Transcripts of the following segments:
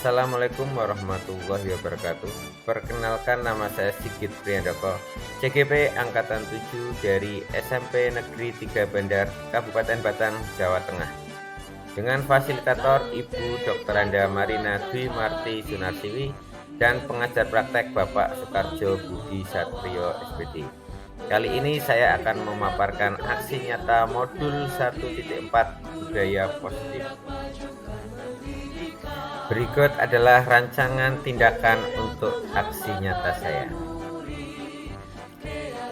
Assalamualaikum warahmatullahi wabarakatuh. Perkenalkan, nama saya Sigit Priandoko, CGP Angkatan 7 dari SMP Negeri 3 Bandar, Kabupaten Batang, Jawa Tengah. Dengan fasilitator Ibu Dr. Anda Marina Dwi Marti Sunarsiwi dan pengajar praktek Bapak Soekarjo Budi Satrio SPD. Kali ini saya akan memaparkan aksi nyata modul 1.4 budaya positif. Berikut adalah rancangan tindakan untuk aksi nyata saya.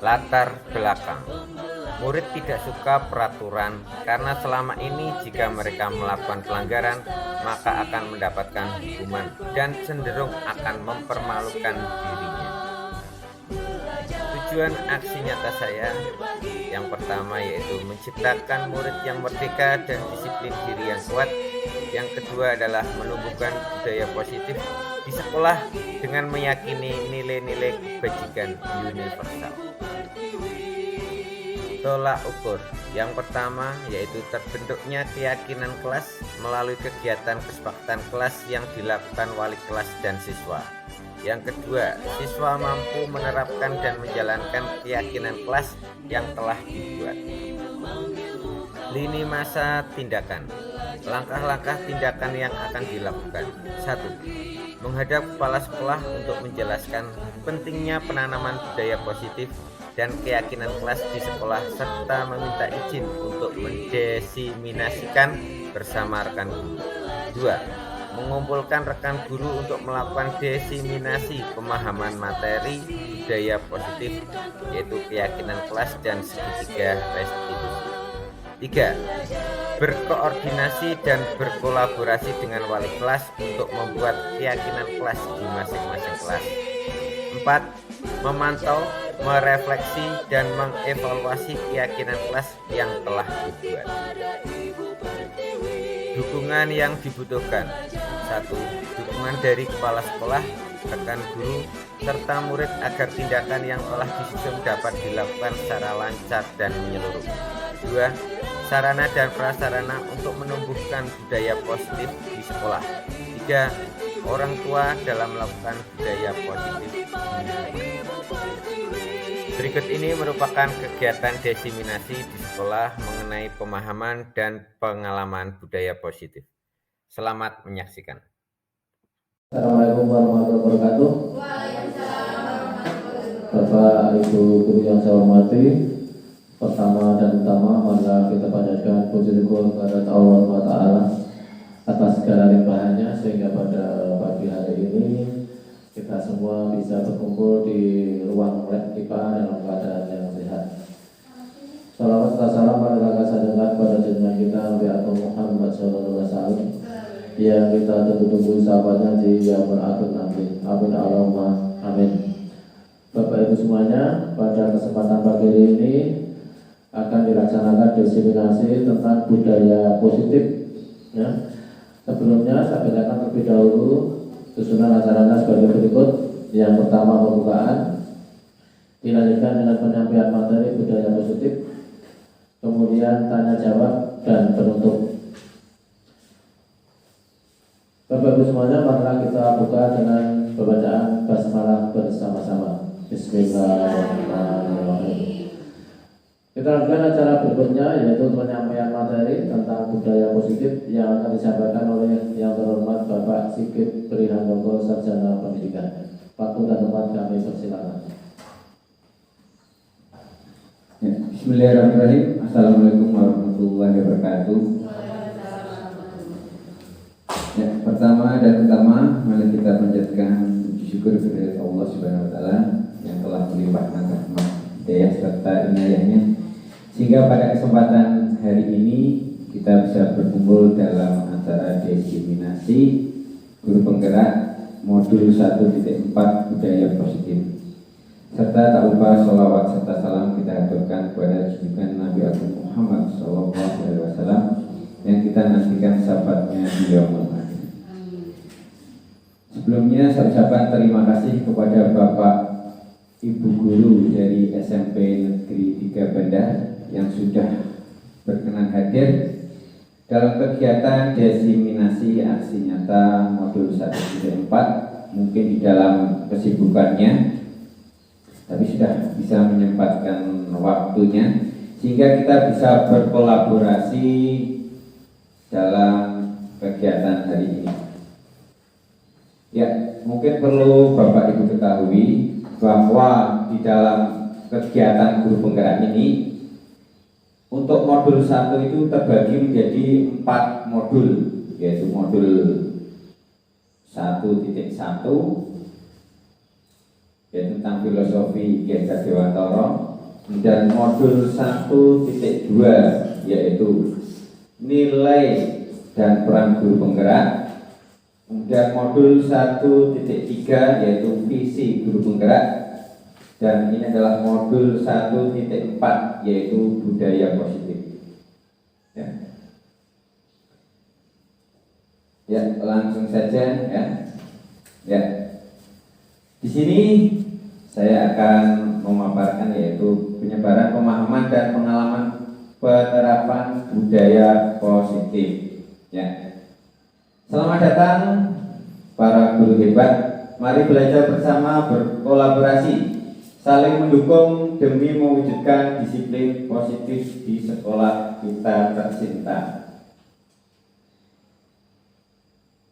Latar belakang. Murid tidak suka peraturan karena selama ini jika mereka melakukan pelanggaran maka akan mendapatkan hukuman dan cenderung akan mempermalukan dirinya. Tujuan aksi nyata saya yang pertama yaitu menciptakan murid yang merdeka dan disiplin diri yang kuat. Yang kedua adalah menumbuhkan budaya positif di sekolah dengan meyakini nilai-nilai kebajikan universal. Tolak ukur. Yang pertama yaitu terbentuknya keyakinan kelas melalui kegiatan kesepakatan kelas yang dilakukan wali kelas dan siswa. Yang kedua, siswa mampu menerapkan dan menjalankan keyakinan kelas yang telah dibuat. Lini masa tindakan. Langkah-langkah tindakan yang akan dilakukan. 1. Menghadap kepala sekolah untuk menjelaskan pentingnya penanaman budaya positif dan keyakinan kelas di sekolah serta meminta izin untuk mendesiminasikan bersama rekan guru. 2. Mengumpulkan rekan guru untuk melakukan desiminasi pemahaman materi budaya positif yaitu keyakinan kelas dan segitiga restitusi. 3. Berkoordinasi dan berkolaborasi dengan wali kelas untuk membuat keyakinan kelas di masing-masing kelas. 4. Memantau, merefleksi, dan mengevaluasi keyakinan kelas yang telah dibuat. Dukungan yang dibutuhkan. 1. Dukungan dari kepala sekolah, rekan guru, serta murid agar tindakan yang telah disusun dapat dilakukan secara lancar dan menyeluruh. 2. Sarana dan prasarana untuk menumbuhkan budaya positif di sekolah. 3. Orang tua dalam melakukan budaya positif. Berikut ini merupakan kegiatan desiminasi di sekolah mengenai pemahaman dan pengalaman budaya positif. Selamat menyaksikan. Assalamualaikum warahmatullahi wabarakatuh. Bapak Ibu guru yang saya hormati, pertama dan utama marilah kita panjatkan puji syukur kepada Allah SWT atas segala limpahannya sehingga pada pagi hari ini kita semua bisa berkumpul di ruang lab IPA dalam keadaan yang sehat. Salawat serta salam pada kasih pada junjungan kita Nabi Muhammad SAW yang kita tunggu-tunggu sahabatnya di yaumul akhir nanti. Amin Allahumma amin. Bapak Ibu semuanya, pada kesempatan pagi ini akan dilaksanakan desiminasi tentang budaya positif. Ya. Sebelumnya saya bacakan terlebih dahulu susunan acaranya sebagai berikut. Yang pertama pembukaan, dilanjutkan dengan penyampaian materi budaya positif, kemudian tanya jawab dan penutup. Bapak Ibu semuanya, marilah kita buka dengan pembacaan basmalah bersama-sama. Bismillahirrahmanirrahim. Kita lanjutkan acara berikutnya yaitu penyampaian materi tentang budaya positif yang akan disampaikan oleh yang terhormat Bapak Sigit Priandoko, Sarjana Pendidikan. Waktu dan tempat kami persilakan. Ya, Bismillahirrahmanirrahim. Assalamualaikum warahmatullahi wabarakatuh. Ya, pertama dan utama mari kita panjatkan puji syukur kepada Allah Subhanahu wa taala yang telah melimpahkan rahmat, hidayah serta inayahnya sehingga pada kesempatan hari ini kita bisa berkumpul dalam acara desiminasi guru penggerak modul 1.4 budaya positif. Serta tak lupa sholawat serta salam kita haturkan kepada junjungan Nabi Agung Muhammad SAW yang kita nantikan syafaatnya di yaumul akhir. Sebelumnya saya ucapkan terima kasih kepada Bapak Ibu guru dari SMP Negeri 3 Bandar yang sudah berkenan hadir dalam kegiatan desiminasi aksi nyata modul 1.4 mungkin di dalam kesibukannya, tapi sudah bisa menyempatkan waktunya sehingga kita bisa berkolaborasi dalam kegiatan hari ini. Ya, mungkin perlu Bapak Ibu ketahui bahwa di dalam kegiatan guru penggerak ini untuk modul 1 itu terbagi menjadi 4 modul, yaitu modul 1.1 yaitu tentang filosofi Ki Hajar Dewantara, dan modul 1.2 yaitu nilai dan peran guru penggerak, kemudian modul 1.3 yaitu visi guru penggerak, dan ini adalah modul 1.4 yaitu budaya positif. Ya, langsung saja ya. Ya. Di sini saya akan memaparkan yaitu penyebaran pemahaman dan pengalaman penerapan budaya positif. Ya. Selamat datang para guru hebat. Mari belajar bersama, berkolaborasi, saling mendukung demi mewujudkan disiplin positif di sekolah kita tercinta.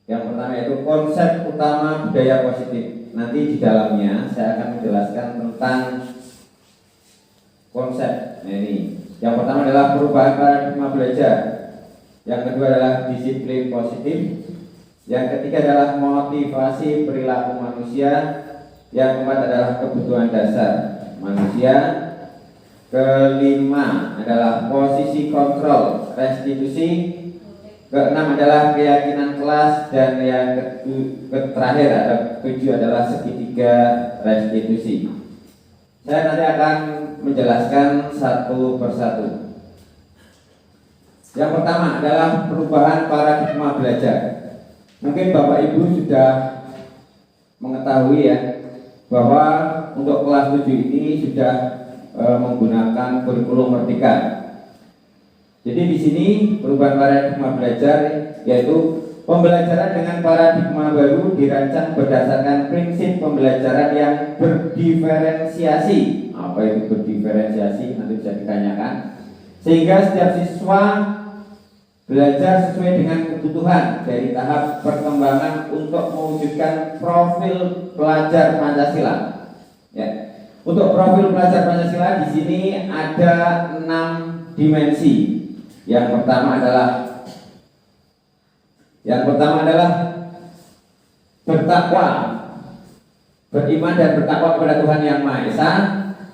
Yang pertama yaitu konsep utama budaya positif. Nanti di dalamnya saya akan menjelaskan tentang konsep. Nah, ini. Yang pertama adalah perubahan paradigma belajar. Yang kedua adalah disiplin positif. Yang ketiga adalah motivasi perilaku manusia. Yang keempat adalah kebutuhan dasar manusia. Kelima adalah posisi kontrol restitusi. Keenam adalah keyakinan kelas, dan yang terakhir ada 7 adalah segitiga restitusi. Saya nanti akan menjelaskan satu persatu. Yang pertama adalah perubahan paradigma belajar. Mungkin Bapak Ibu sudah mengetahui ya bahwa untuk kelas 7 ini sudah menggunakan kurikulum Merdeka. Jadi di sini perubahan paradigma belajar yaitu pembelajaran dengan paradigma baru dirancang berdasarkan prinsip pembelajaran yang berdiferensiasi. Apa itu berdiferensiasi? Nanti bisa ditanyakan. Sehingga setiap siswa belajar sesuai dengan kebutuhan dari tahap perkembangan untuk mewujudkan profil pelajar Pancasila. Ya. Untuk profil pelajar Pancasila di sini ada 6 dimensi. Yang pertama adalah bertakwa, beriman dan bertakwa kepada Tuhan Yang Maha Esa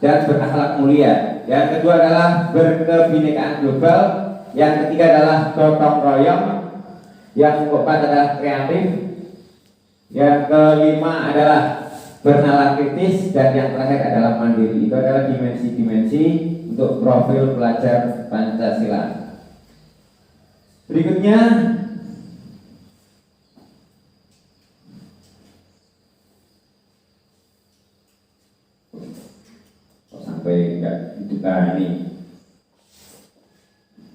dan berakhlak mulia. Yang kedua adalah berkebinekaan global. Yang ketiga adalah gotong royong. Yang keempat adalah kreatif. Yang kelima adalah bernalar kritis, dan yang terakhir adalah mandiri. Itu adalah dimensi-dimensi untuk profil pelajar Pancasila. Berikutnya sampai enggak dibuka ini.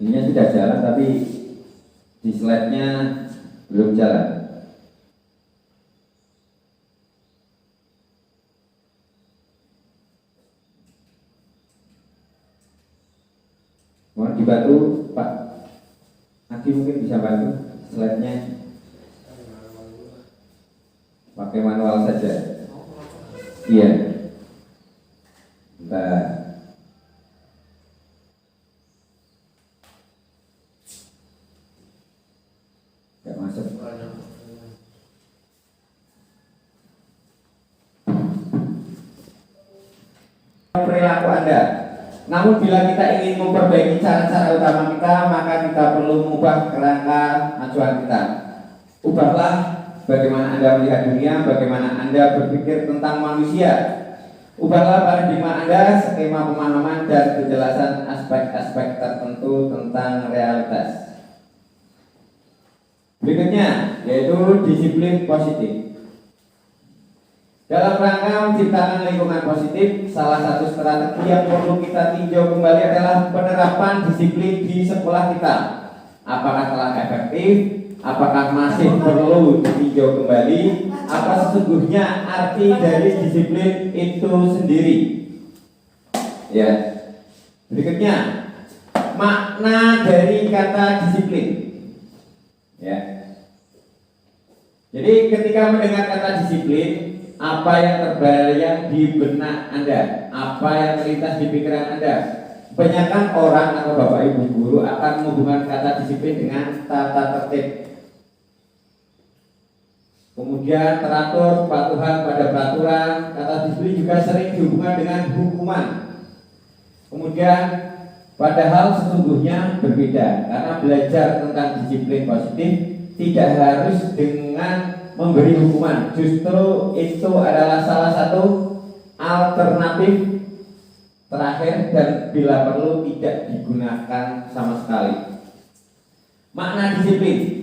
Ini sudah jalan tapi di slide-nya belum jalan. Mohon dibantu Pak Adi, mungkin bisa bantu slide-nya pakai manual saja. Iya. Bentar. Gak masuk. Perilaku Anda. Namun bila kita ingin memperbaiki cara-cara utama kita, maka kita perlu mengubah kerangka acuan kita. Ubahlah bagaimana Anda melihat dunia, bagaimana Anda berpikir tentang manusia. Ubahlah paradigma Anda, skema pemahaman dan kejelasan aspek-aspek tertentu tentang realitas. Berikutnya yaitu disiplin positif. Dalam rangka menciptakan lingkungan positif, salah satu strategi yang perlu kita tinjau kembali adalah penerapan disiplin di sekolah kita. Apakah telah efektif Apakah masih perlu ditinjau kembali? Apa sesungguhnya arti dari disiplin itu sendiri? Ya. Berikutnya, makna dari kata disiplin. Ya. Jadi ketika mendengar kata disiplin, apa yang terbayang di benak Anda? Apa yang terlintas di pikiran Anda? Kebanyakan orang atau bapak ibu guru akan menghubungkan kata disiplin dengan tata tertib. Kemudian teratur, kepatuhan pada peraturan. Kata disiplin juga sering dihubungkan dengan hukuman. Kemudian padahal sesungguhnya berbeda, karena belajar tentang disiplin positif tidak harus dengan memberi hukuman. Justru itu adalah salah satu alternatif terakhir dan bila perlu tidak digunakan sama sekali. Makna disiplin.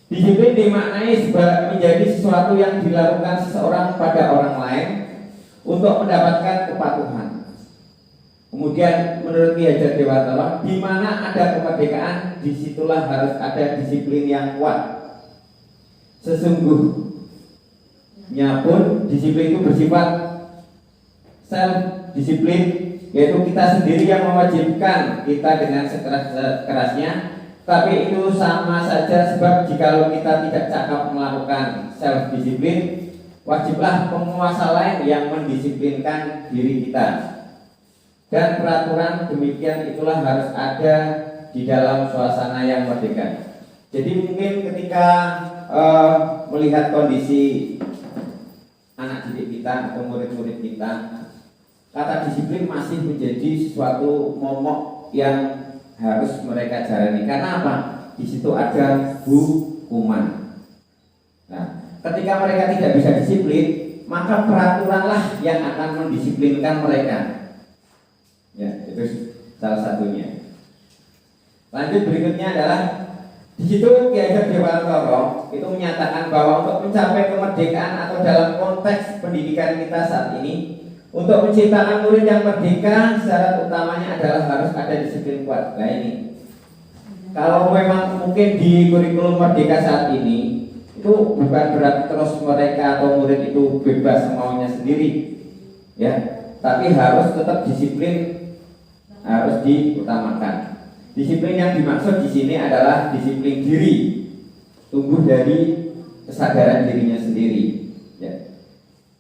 Disiplin dimaknai menjadi sesuatu yang dilakukan seseorang pada orang lain untuk mendapatkan kepatuhan. Kemudian menurut Ki Hajar Dewantara, di mana ada kemerdekaan, disitulah harus ada disiplin yang kuat. Sesungguhnya pun disiplin itu bersifat self disiplin, yaitu kita sendiri yang mewajibkan kita dengan sekeras-kerasnya. Tapi itu sama saja, sebab jikalau kita tidak cakap melakukan self disiplin, wajiblah penguasa lain yang mendisiplinkan diri kita. Dan peraturan demikian itulah harus ada di dalam suasana yang merdeka. Jadi mungkin ketika melihat kondisi anak didik kita atau murid-murid kita, kata disiplin masih menjadi sesuatu momok yang harus mereka jalani. Karena apa? Di situ ada hukuman. Nah, ketika mereka tidak bisa disiplin, maka peraturanlah yang akan mendisiplinkan mereka. Ya, itu salah satunya. Lanjut berikutnya adalah di situ Ki Hajar Dewantara itu menyatakan bahwa untuk mencapai kemerdekaan atau dalam konteks pendidikan kita saat ini, untuk menciptakan murid yang merdeka, syarat utamanya adalah harus ada disiplin kuat. Nah ini, kalau memang mungkin di kurikulum merdeka saat ini itu bukan berarti terus mereka atau murid itu bebas semaunya sendiri, ya, tapi harus tetap disiplin harus diutamakan. Disiplin yang dimaksud di sini adalah disiplin diri, tumbuh dari kesadaran dirinya sendiri, ya,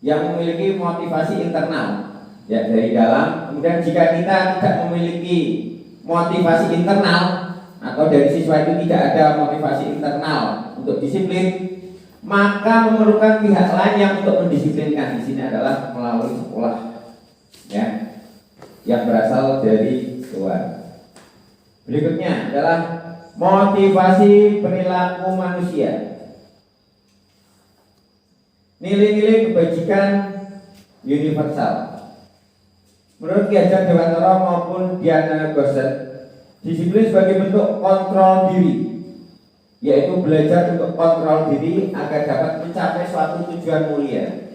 yang memiliki motivasi internal, ya, dari dalam. Kemudian jika kita tidak memiliki motivasi internal atau dari siswa itu tidak ada motivasi internal untuk disiplin, maka memerlukan pihak lain yang untuk mendisiplinkan. Di sini adalah melalui sekolah, ya, yang berasal dari luar. Berikutnya adalah motivasi perilaku manusia. Nilai-nilai kebajikan universal. Menurut Ki Hajar Dewantara maupun Diana Gosset, disiplin sebagai bentuk kontrol diri, yaitu belajar untuk kontrol diri agar dapat mencapai suatu tujuan mulia.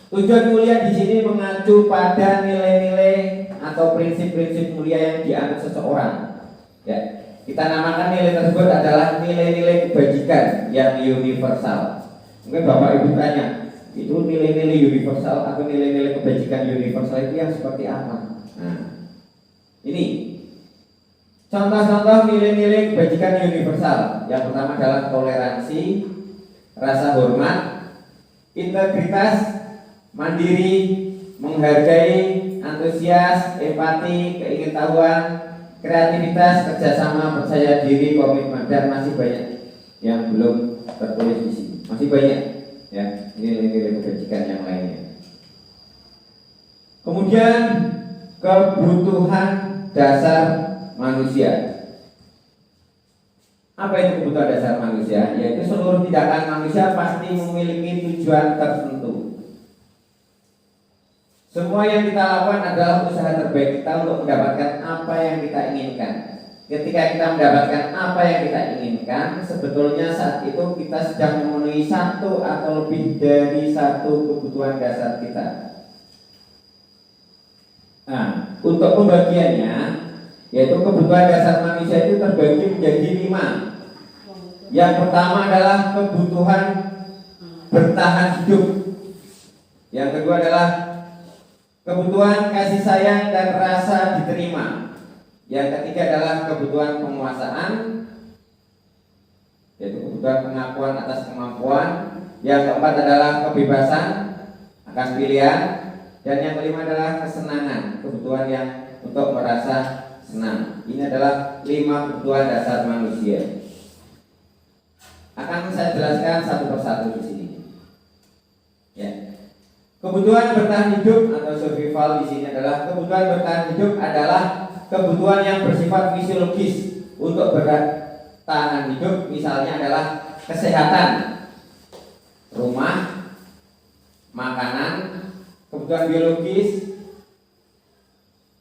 Tujuan mulia di sini mengacu pada nilai-nilai atau prinsip-prinsip mulia yang dianut seseorang. Ya, kita namakan nilai tersebut adalah nilai-nilai kebajikan yang universal. Mungkin Bapak Ibu tanya, itu nilai-nilai universal atau nilai-nilai kebajikan universal itu yang seperti apa? Nah, ini contoh-contoh nilai-nilai kebajikan universal. Yang pertama adalah toleransi, rasa hormat, integritas, mandiri, menghargai, antusias, empati, keingintahuan, kreativitas, kerjasama, percaya diri, komitmen, dan masih banyak yang belum tertulis di sini. Masih banyak, ya, nilai-nilai kebajikan yang lainnya. Kemudian kebutuhan dasar manusia. Apa itu kebutuhan dasar manusia? Yaitu seluruh tindakan manusia pasti memiliki tujuan tertentu. Semua yang kita lakukan adalah usaha terbaik kita untuk mendapatkan apa yang kita inginkan. Ketika kita mendapatkan apa yang kita inginkan, sebetulnya saat itu kita sedang memenuhi satu atau lebih dari satu kebutuhan dasar kita. Nah, untuk pembagiannya, yaitu kebutuhan dasar manusia itu terbagi menjadi 5. Yang pertama adalah kebutuhan bertahan hidup. Yang kedua adalah kebutuhan kasih sayang dan rasa diterima. Yang ketiga adalah kebutuhan penguasaan, yaitu kebutuhan pengakuan atas kemampuan. Yang keempat adalah kebebasan akan pilihan. Dan yang kelima adalah kesenangan, kebutuhan yang untuk merasa senang. Ini adalah 5 kebutuhan dasar manusia. Akan saya jelaskan satu persatu di sini. Ya. Kebutuhan bertahan hidup atau survival di sini adalah kebutuhan bertahan hidup adalah kebutuhan yang bersifat fisiologis untuk bertahan hidup. Misalnya adalah kesehatan, rumah, makanan, kebutuhan biologis,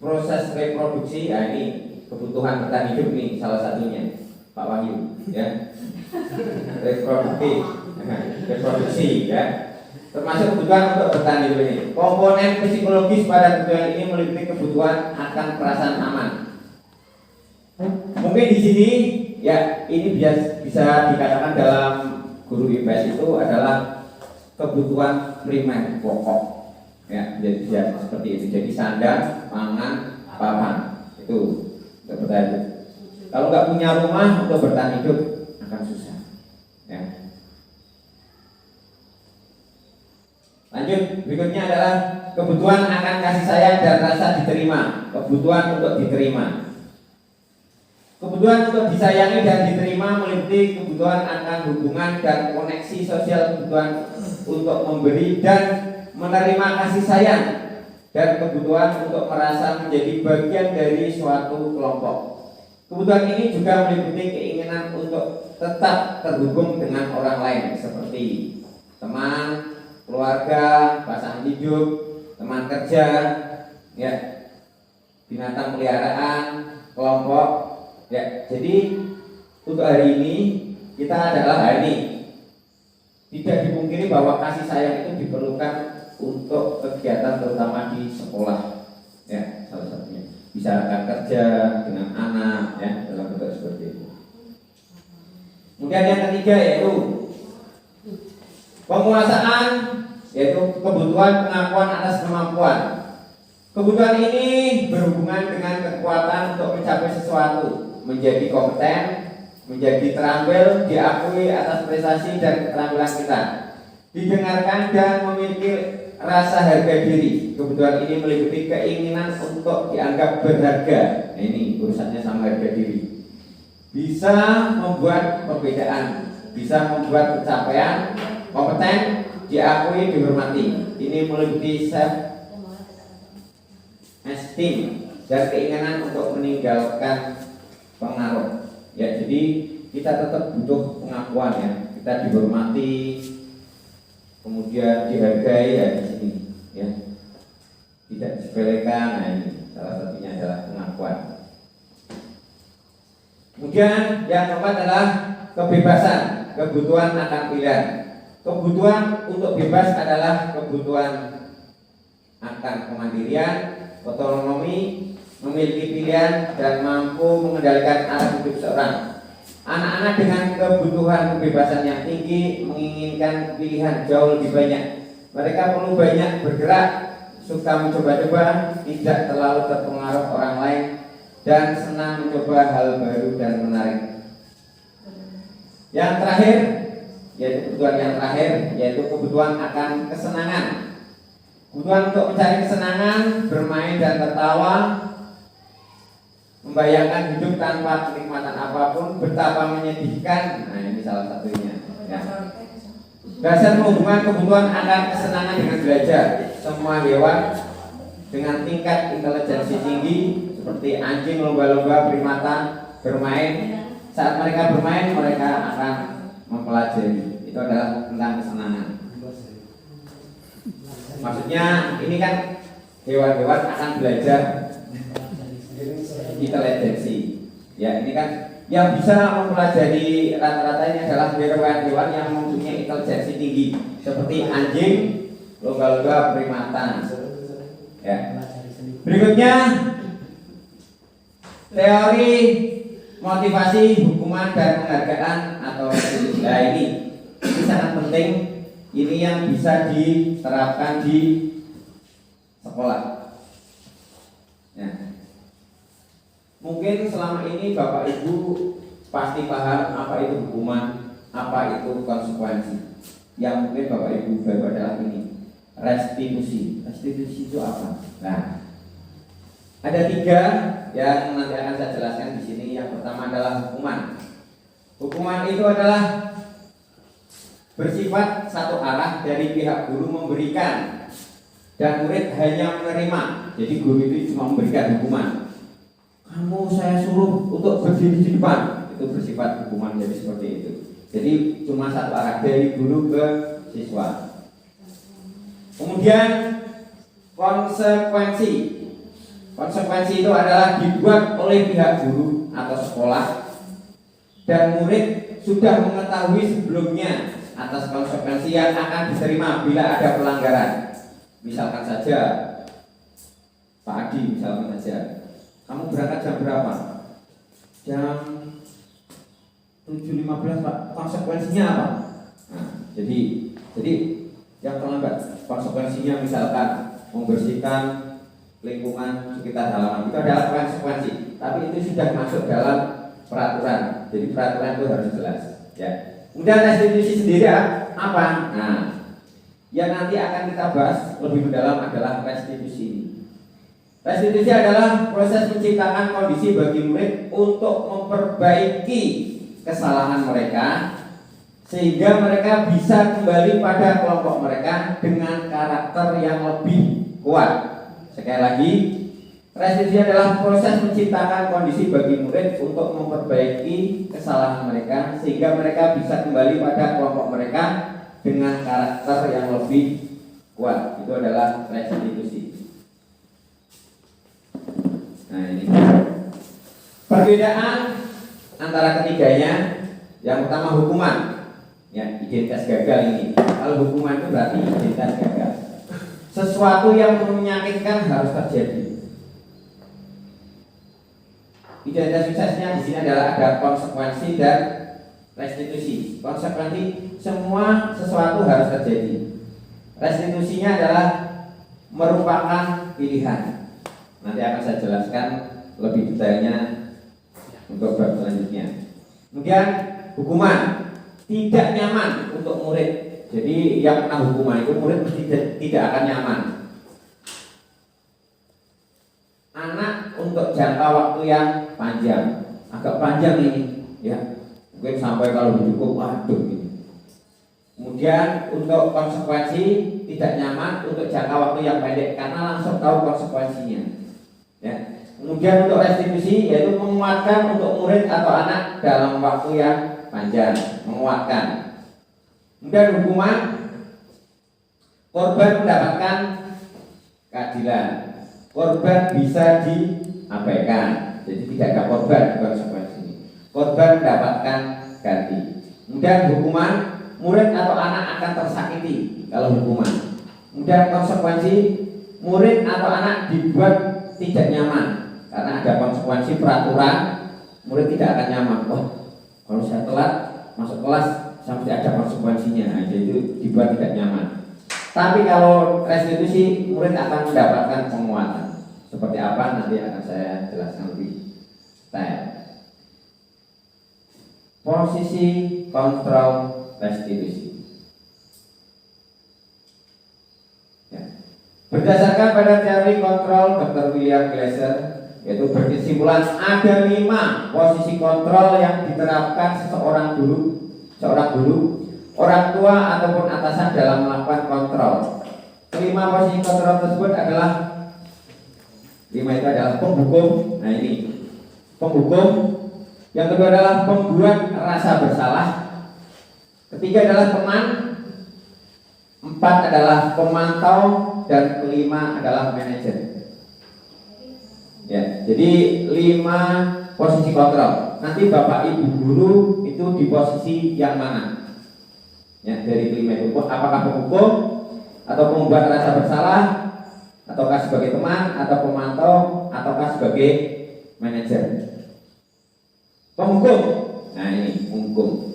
proses reproduksi. Ya, ini kebutuhan bertahan hidup nih salah satunya, Pak Wahyu. Ya, reproduksi ya. Termasuk kebutuhan untuk bertahan hidup ini. Komponen psikologis pada kebutuhan ini meliputi kebutuhan akan perasaan aman. Mungkin di sini ya ini bisa dikatakan dalam guru IPS itu adalah kebutuhan primer pokok. Ya, jadi seperti itu. Jadi sandang, pangan, papan itu untuk bertahan hidup. Kalau nggak punya rumah untuk bertahan hidup akan susah. Ya. Lanjut, berikutnya adalah kebutuhan akan kasih sayang dan rasa diterima. Kebutuhan untuk diterima. Kebutuhan untuk disayangi dan diterima meliputi kebutuhan akan hubungan dan koneksi sosial, kebutuhan untuk memberi dan menerima kasih sayang, dan kebutuhan untuk merasa menjadi bagian dari suatu kelompok. Kebutuhan ini juga meliputi keinginan untuk tetap terhubung dengan orang lain seperti teman, keluarga, pasangan hidup, teman kerja, ya, binatang peliharaan, kelompok. Ya, jadi untuk hari ini kita adalah hari ini tidak dipungkiri bahwa kasih sayang itu diperlukan untuk kegiatan terutama di sekolah. Ya, salah satunya bisa rekan kerja dengan anak, ya, dalam bentuk seperti itu. Kemudian yang ketiga yaitu penguasaan, yaitu kebutuhan pengakuan atas kemampuan. Kebutuhan ini berhubungan dengan kekuatan untuk mencapai sesuatu, menjadi kompeten, menjadi terampil, diakui atas prestasi dan keterampilan kita, didengarkan dan memiliki rasa harga diri. Kebutuhan ini meliputi keinginan untuk dianggap berharga. Nah, ini urusannya sama harga diri. Bisa membuat perbedaan, bisa membuat pencapaian, kompeten, diakui, dihormati. Ini meliputi self esteem dan keinginan untuk meninggalkan pengaruh. Ya, jadi kita tetap butuh pengakuan, ya. Kita dihormati, kemudian dihargai, ya, di sini, ya. Tidak disepelekan. Nah, ini salah satunya adalah pengakuan. Kemudian yang keempat adalah kebebasan, kebutuhan akan pilihan. Kebutuhan untuk bebas adalah kebutuhan akan kemandirian, otonomi, memiliki pilihan, dan mampu mengendalikan arah hidup seorang. Anak-anak dengan kebutuhan kebebasan yang tinggi menginginkan pilihan jauh lebih banyak. Mereka perlu banyak bergerak, suka mencoba-coba, tidak terlalu terpengaruh orang lain, dan senang mencoba hal baru dan menarik. Yang terakhir, yaitu kebutuhan yang terakhir, yaitu kebutuhan akan kesenangan. Kebutuhan untuk mencari kesenangan, bermain dan tertawa, membayangkan hidup tanpa kenikmatan apapun, betapa menyedihkan. Nah, ini salah satunya, ya. Dasar hubungan kebutuhan akan kesenangan dengan belajar. Semua hewan dengan tingkat intelijensi tinggi seperti anjing, lumba-lumba, primata bermain. Saat mereka bermain, mereka akan mempelajari. Itu adalah tentang kesenangan. Maksudnya ini kan hewan-hewan akan belajar intelijensi. Ya, ini kan yang bisa mempelajari rata-rata ini adalah hewan-hewan yang mempunyai intelijensi tinggi seperti anjing, lumba-lumba, primata. Ya. Berikutnya teori motivasi, hukuman, dan penghargaan atau restitusi. Nah, ini sangat penting. Ini yang bisa diterapkan di sekolah. Ya. Mungkin selama ini Bapak Ibu pasti paham apa itu hukuman, apa itu konsekuensi. Yang mungkin Bapak Ibu baru adalah ini, restitusi. Restitusi itu apa? Nah, ada 3 yang nanti akan saya jelaskan di sini. Yang pertama adalah hukuman. Hukuman itu adalah bersifat satu arah dari pihak guru memberikan dan murid hanya menerima. Jadi guru itu cuma memberikan hukuman. Kamu saya suruh untuk berdiri di depan, itu bersifat hukuman, jadi seperti itu. Jadi cuma satu arah dari guru ke siswa. Kemudian konsekuensi. Konsekuensi itu adalah dibuat oleh pihak guru atau sekolah dan murid sudah mengetahui sebelumnya atas konsekuensi yang akan diterima bila ada pelanggaran. Misalkan saja Pak Adi, misalkan saja kamu berangkat jam berapa? Jam 7.15 Pak. Konsekuensinya apa? Nah, jadi yang terlambat, konsekuensinya misalkan membersihkan lingkungan sekitar halaman, itu adalah konsekuensi. Tapi itu sudah masuk dalam peraturan. Jadi peraturan itu harus jelas, ya. Kemudian restitusi sendiri apa? Nah, yang nanti akan kita bahas lebih mendalam adalah restitusi. Restitusi adalah proses menciptakan kondisi bagi murid untuk memperbaiki kesalahan mereka sehingga mereka bisa kembali pada kelompok mereka dengan karakter yang lebih kuat. Sekali lagi, restitusi adalah proses menciptakan kondisi bagi murid untuk memperbaiki kesalahan mereka sehingga mereka bisa kembali pada kelompok mereka dengan karakter yang lebih kuat. Itu adalah restitusi. Nah, ini perbedaan antara ketiganya. Yang pertama hukuman, ya, identitas gagal ini. Kalau hukuman itu berarti identitas gagal. Sesuatu yang menyakitkan harus terjadi. Identitas suksesnya di sini adalah ada konsekuensi dan restitusi. Konsekuensi, semua sesuatu harus terjadi. Restitusinya adalah merupakan pilihan. Nanti akan saya jelaskan lebih detailnya untuk bab selanjutnya. Kemudian hukuman, tidak nyaman untuk murid. Jadi yang kena hukuman itu murid mesti tidak akan nyaman. Anak untuk jangka waktu yang panjang, agak panjang ini, ya. Mungkin sampai kalau cukup waduh ini. Kemudian untuk konsekuensi tidak nyaman untuk jangka waktu yang pendek karena langsung tahu konsekuensinya. Ya. Kemudian untuk restitusi yaitu menguatkan untuk murid atau anak dalam waktu yang panjang, menguatkan. Kemudian hukuman, korban mendapatkan keadilan. Korban bisa diabaikan, jadi tidak ada korban di konsekuensi ini. Korban mendapatkan ganti. Kemudian hukuman, murid atau anak akan tersakiti kalau hukuman. Kemudian konsekuensi, murid atau anak dibuat tidak nyaman karena ada konsekuensi peraturan, murid tidak akan nyaman. Wah, kalau saya telat masuk kelas sampai ada konsekuensinya, nah, itu dibuat tidak nyaman. Tapi kalau restitusi, murid akan mendapatkan penguatan. Seperti apa nanti akan saya jelaskan lebih detail. Posisi kontrol restitusi. Berdasarkan pada teori kontrol Dr. William Glasser, yaitu berkesimpulan ada 5 posisi kontrol yang diterapkan seorang guru, orang tua ataupun atasan dalam melakukan kontrol. 5 posisi kontrol tersebut adalah 5 itu adalah penghukum. Nah, ini penghukum. Yang kedua adalah pembuat rasa bersalah. Ketiga adalah teman. 4 adalah pemantau dan kelima adalah manajer. Ya, jadi 5 posisi kontrol. Nanti Bapak Ibu guru itu di posisi yang mana? Ya, dari 5 itu apakah penghukum atau pembuat rasa bersalah, ataukah sebagai teman atau pemantau ataukah sebagai manajer. penghukum.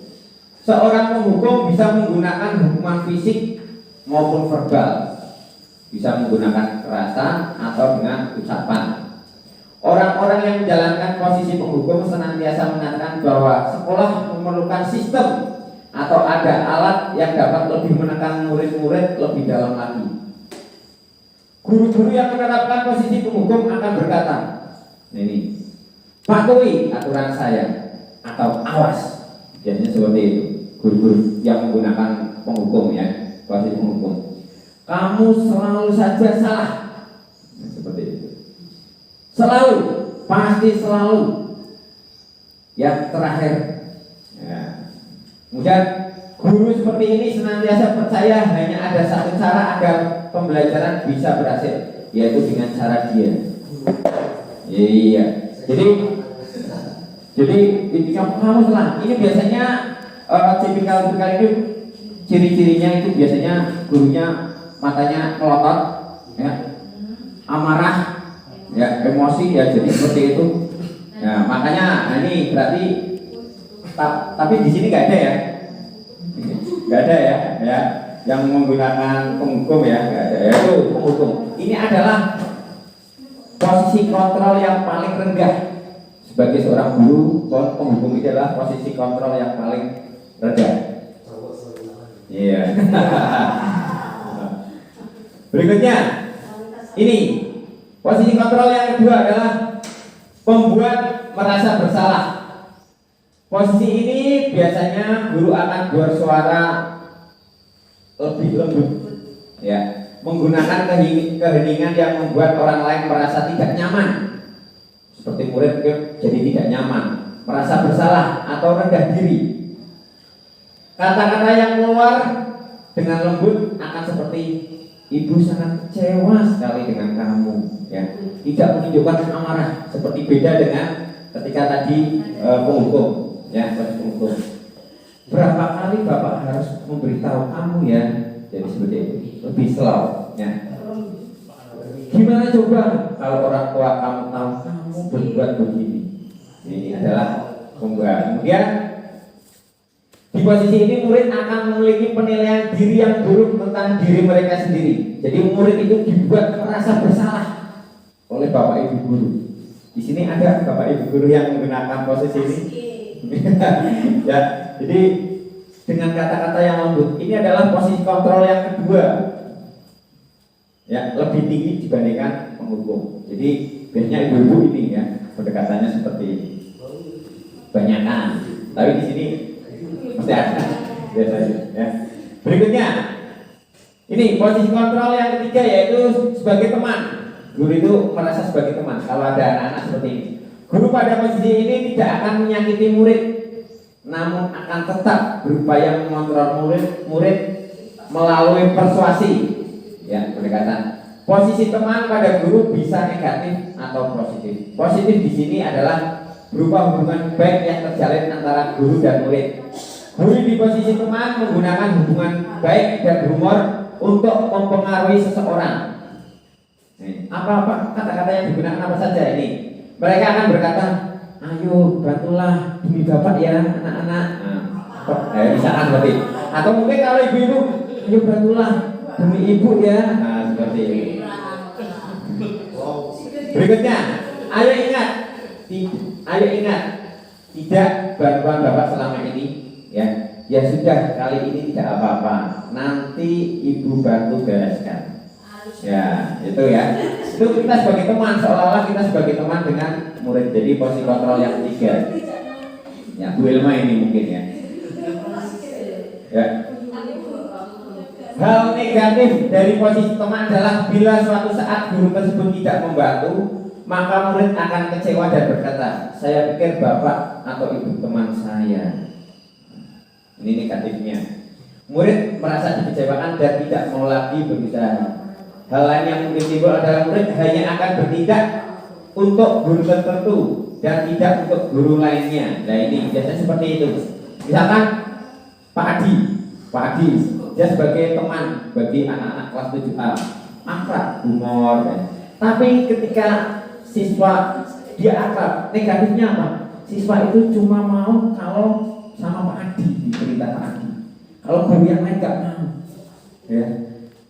Seorang penghukum bisa menggunakan hukuman fisik maupun verbal, bisa menggunakan kekerasan atau dengan ucapan. Orang-orang yang menjalankan posisi penghukum senantiasa mengatakan bahwa sekolah memerlukan sistem atau ada alat yang dapat lebih menekan murid-murid lebih dalam lagi. Guru-guru yang menerapkan posisi penghukum akan berkata, ini patuhi aturan saya atau awas. Biasanya seperti itu. Guru-guru yang menggunakan penghukum ya, posisi penghukum. Kamu selalu saja salah. Nah, seperti itu. Selalu, pasti selalu. Yang terakhir, ya. Kemudian guru seperti ini senantiasa percaya hanya ada satu cara agar pembelajaran bisa berhasil, yaitu dengan cara dia. Iya. Jadi intinya kamu salah. Ini biasanya tipikal itu ciri-cirinya itu biasanya gurunya matanya melotot, ya, amarah, ya, emosi, ya, jadi seperti itu. Ya, makanya ini berarti tapi di sini nggak ada ya, nggak ada ya, yang menggunakan penghukum ya, nggak ada ya, itu penghukum. Ini adalah posisi kontrol yang paling rendah sebagai seorang guru. Penghukum itu adalah posisi kontrol yang paling rendah. Iya. Berikutnya, ini posisi kontrol yang kedua adalah pembuat merasa bersalah. Posisi ini biasanya guru akan bersuara lebih lembut, ya, menggunakan keheningan yang membuat orang lain merasa tidak nyaman. Seperti murid jadi tidak nyaman, merasa bersalah atau rendah diri. Kata-kata yang keluar dengan lembut akan seperti, ibu sangat kecewa sekali dengan kamu, ya. Tidak menunjukkan amarah, seperti beda dengan ketika tadi penghukum, ya, penghukum. Berapa kali bapak harus memberitahu kamu ya, jadi seperti itu, lebih slow, ya. Gimana coba kalau orang tua kamu tahu kamu berbuat begini? Ini adalah pembuat. Kemudian di posisi ini murid akan memiliki penilaian diri yang buruk tentang diri mereka sendiri. Jadi murid itu dibuat merasa bersalah oleh bapak ibu guru. Di sini ada bapak ibu guru yang menggunakan posisi ini. Ya, jadi dengan kata-kata yang lembut. Ini adalah posisi kontrol yang kedua. Ya, lebih tinggi dibandingkan penghukum. Jadi biasanya ibu-ibu ini ya pendekatannya seperti ini. Banyakan. Tapi di sini masih ada biasanya. Ya. Berikutnya, ini posisi kontrol yang ketiga yaitu sebagai teman. Guru itu merasa sebagai teman. Kalau ada anak-anak seperti ini, guru pada posisi ini tidak akan menyakiti murid, namun akan tetap berupaya mengontrol murid melalui persuasi. Ya, pendekatan. Posisi teman pada guru bisa negatif atau positif. Positif di sini adalah berupa hubungan baik yang terjalin antara guru dan murid. Guru di posisi teman menggunakan hubungan baik dan humor untuk mempengaruhi seseorang. Apa-apa kata-kata yang digunakan apa saja ini? Mereka akan berkata, ayo bantulah demi bapak ya anak-anak. Misalkan seperti. Atau mungkin kalau ibu-ibu, ayo bantulah demi ibu ya. Nah, seperti ini. Berikutnya, ayo ingat, tidak bantuan bapak selama ini, ya. Ya sudah, kali ini tidak apa-apa. Nanti ibu bantu bereskan. Ya, itu ya. Itu kita sebagai teman, seolah-olah kita sebagai teman dengan murid. Jadi posisi kontrol yang ketiga. Ya, Bu Ilma ini mungkin ya. Ya. Hal negatif dari posisi teman adalah bila suatu saat guru tersebut tidak membantu, maka murid akan kecewa dan berkata, saya pikir bapak atau ibu teman saya. Ini negatifnya. Murid merasa dikecewakan dan tidak mau lagi berusaha. Hal lain yang mungkin timbul adalah murid hanya akan bertindak untuk guru tertentu dan tidak untuk guru lainnya. Nah ini biasanya seperti itu. Misalkan Pak Adi dia sebagai teman bagi anak-anak kelas 7A, akrab, humor, ya. Tapi ketika siswa dia akrab, negatifnya apa? Siswa itu cuma mau kalau sama Pak Adi, diperintah Pak Adi. Kalau guru yang lain nggak mau, ya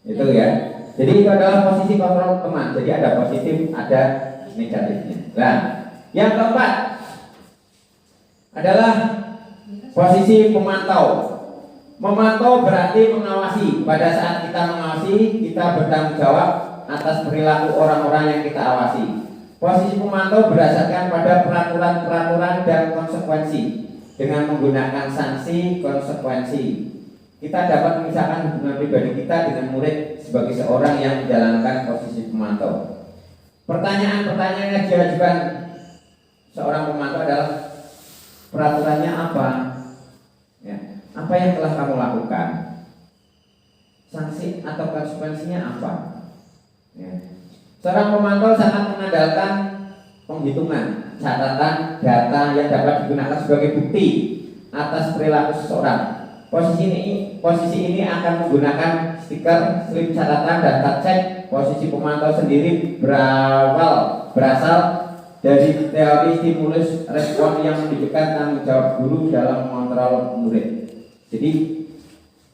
itu ya. Jadi itu adalah posisi kontrol teman. Jadi ada positif, ada negatifnya. Nah, yang keempat adalah posisi pemantau. Memantau berarti mengawasi. Pada saat kita mengawasi, kita bertanggung jawab atas perilaku orang-orang yang kita awasi. Posisi pemantau berdasarkan pada peraturan-peraturan dan konsekuensi. Dengan menggunakan sanksi konsekuensi, kita dapat memisahkan hubungan pribadi kita dengan murid sebagai seorang yang menjalankan posisi pemantau. Pertanyaan-pertanyaan yang diajukan seorang pemantau adalah peraturannya apa? Ya, apa yang telah kamu lakukan? Sanksi atau konsekuensinya apa? Ya. Seorang pemantau sangat mengandalkan penghitungan, catatan, data yang dapat digunakan sebagai bukti atas perilaku seseorang. Posisi ini akan menggunakan stiker, slip catatan, dan tak cek. Posisi pemantau sendiri berasal dari teori stimulus respon yang menunjukkan tanggung jawab guru dalam mengontrol murid. Jadi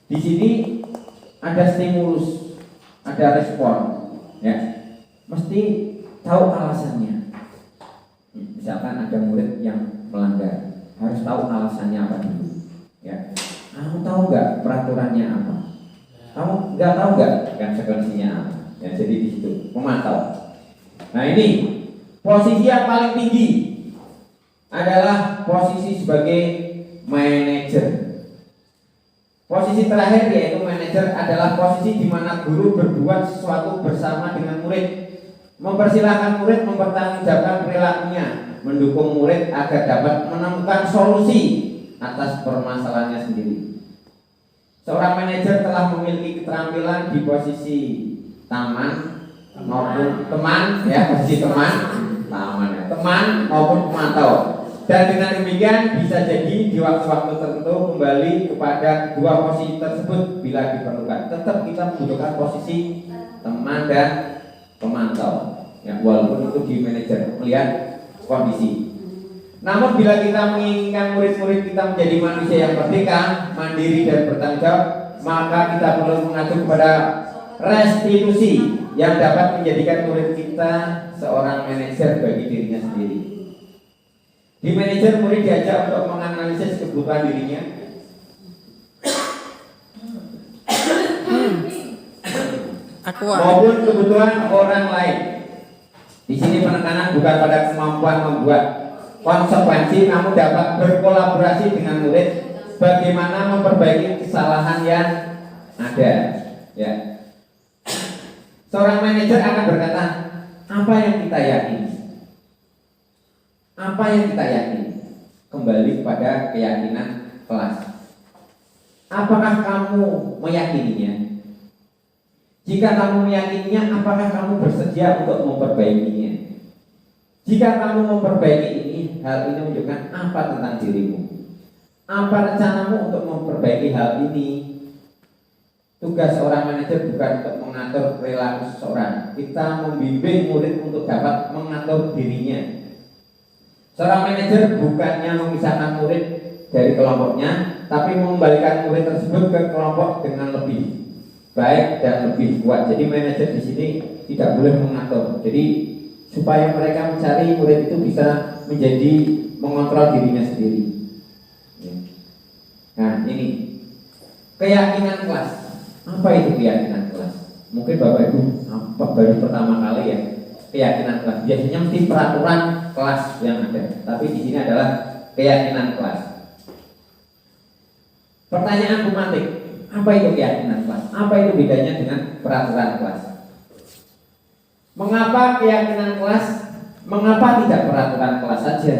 di sini ada stimulus, ada respon, ya. Mesti tahu alasannya. Misalkan ada murid yang melanggar, harus tahu alasannya apa dulu. Ya, kamu tahu nggak peraturannya apa? Kamu nggak tahu nggak konsekuensinya apa? Ya, jadi di situ memantau. Nah ini posisi yang paling tinggi adalah posisi sebagai manajer. Posisi terakhir yaitu manajer adalah posisi di mana guru berbuat sesuatu bersama dengan murid. Mempersilahkan murid mempertanggungjawabkan perilakunya, mendukung murid agar dapat menemukan solusi atas permasalahannya sendiri. Seorang manajer telah memiliki keterampilan di posisi taman maupun teman, ya posisi teman maupun pemantau. Dan dengan demikian bisa jadi di waktu-waktu tertentu kembali kepada dua posisi tersebut bila diperlukan. Tetap kita membutuhkan posisi teman dan pemantau, ya, walaupun itu di manajer melihat kondisi. Namun bila kita menginginkan murid-murid kita menjadi manusia yang merdeka, mandiri dan bertanggung jawab, maka kita perlu mengacu kepada restitusi yang dapat menjadikan murid kita seorang manajer bagi dirinya sendiri. Di manajer, murid diajak untuk menganalisis kebutuhan dirinya, maupun kebutuhan orang lain. Di sini penekanan bukan pada kemampuan membuat konsekuensi, namun dapat berkolaborasi dengan murid bagaimana memperbaiki kesalahan yang ada. Ya. Seorang manajer akan berkata, apa yang kita yakini? Apa yang kita yakini? Kembali pada keyakinan kelas. Apakah kamu meyakininya? Jika kamu meyakininya, apakah kamu bersedia untuk memperbaikinya? Jika kamu memperbaiki ini, hal ini menunjukkan apa tentang dirimu? Apa rencanamu untuk memperbaiki hal ini? Tugas seorang manajer bukan untuk mengatur perilaku seseorang. Kita membimbing murid untuk dapat mengatur dirinya. Seorang manajer bukannya memisahkan murid dari kelompoknya, tapi mengembalikan murid tersebut ke kelompok dengan lebih baik dan lebih kuat. Jadi manajer di sini tidak boleh mengatur. Jadi supaya mereka mencari murid itu bisa menjadi mengontrol dirinya sendiri. Nah ini keyakinan kelas. Apa itu keyakinan kelas? Mungkin Bapak Ibu baru pertama kali ya keyakinan kelas. Biasanya mesti peraturan kelas yang ada, tapi di sini adalah keyakinan kelas. Pertanyaan pemantik, apa itu keyakinan kelas? Apa itu bedanya dengan peraturan kelas? Mengapa keyakinan kelas? Mengapa tidak peraturan kelas saja?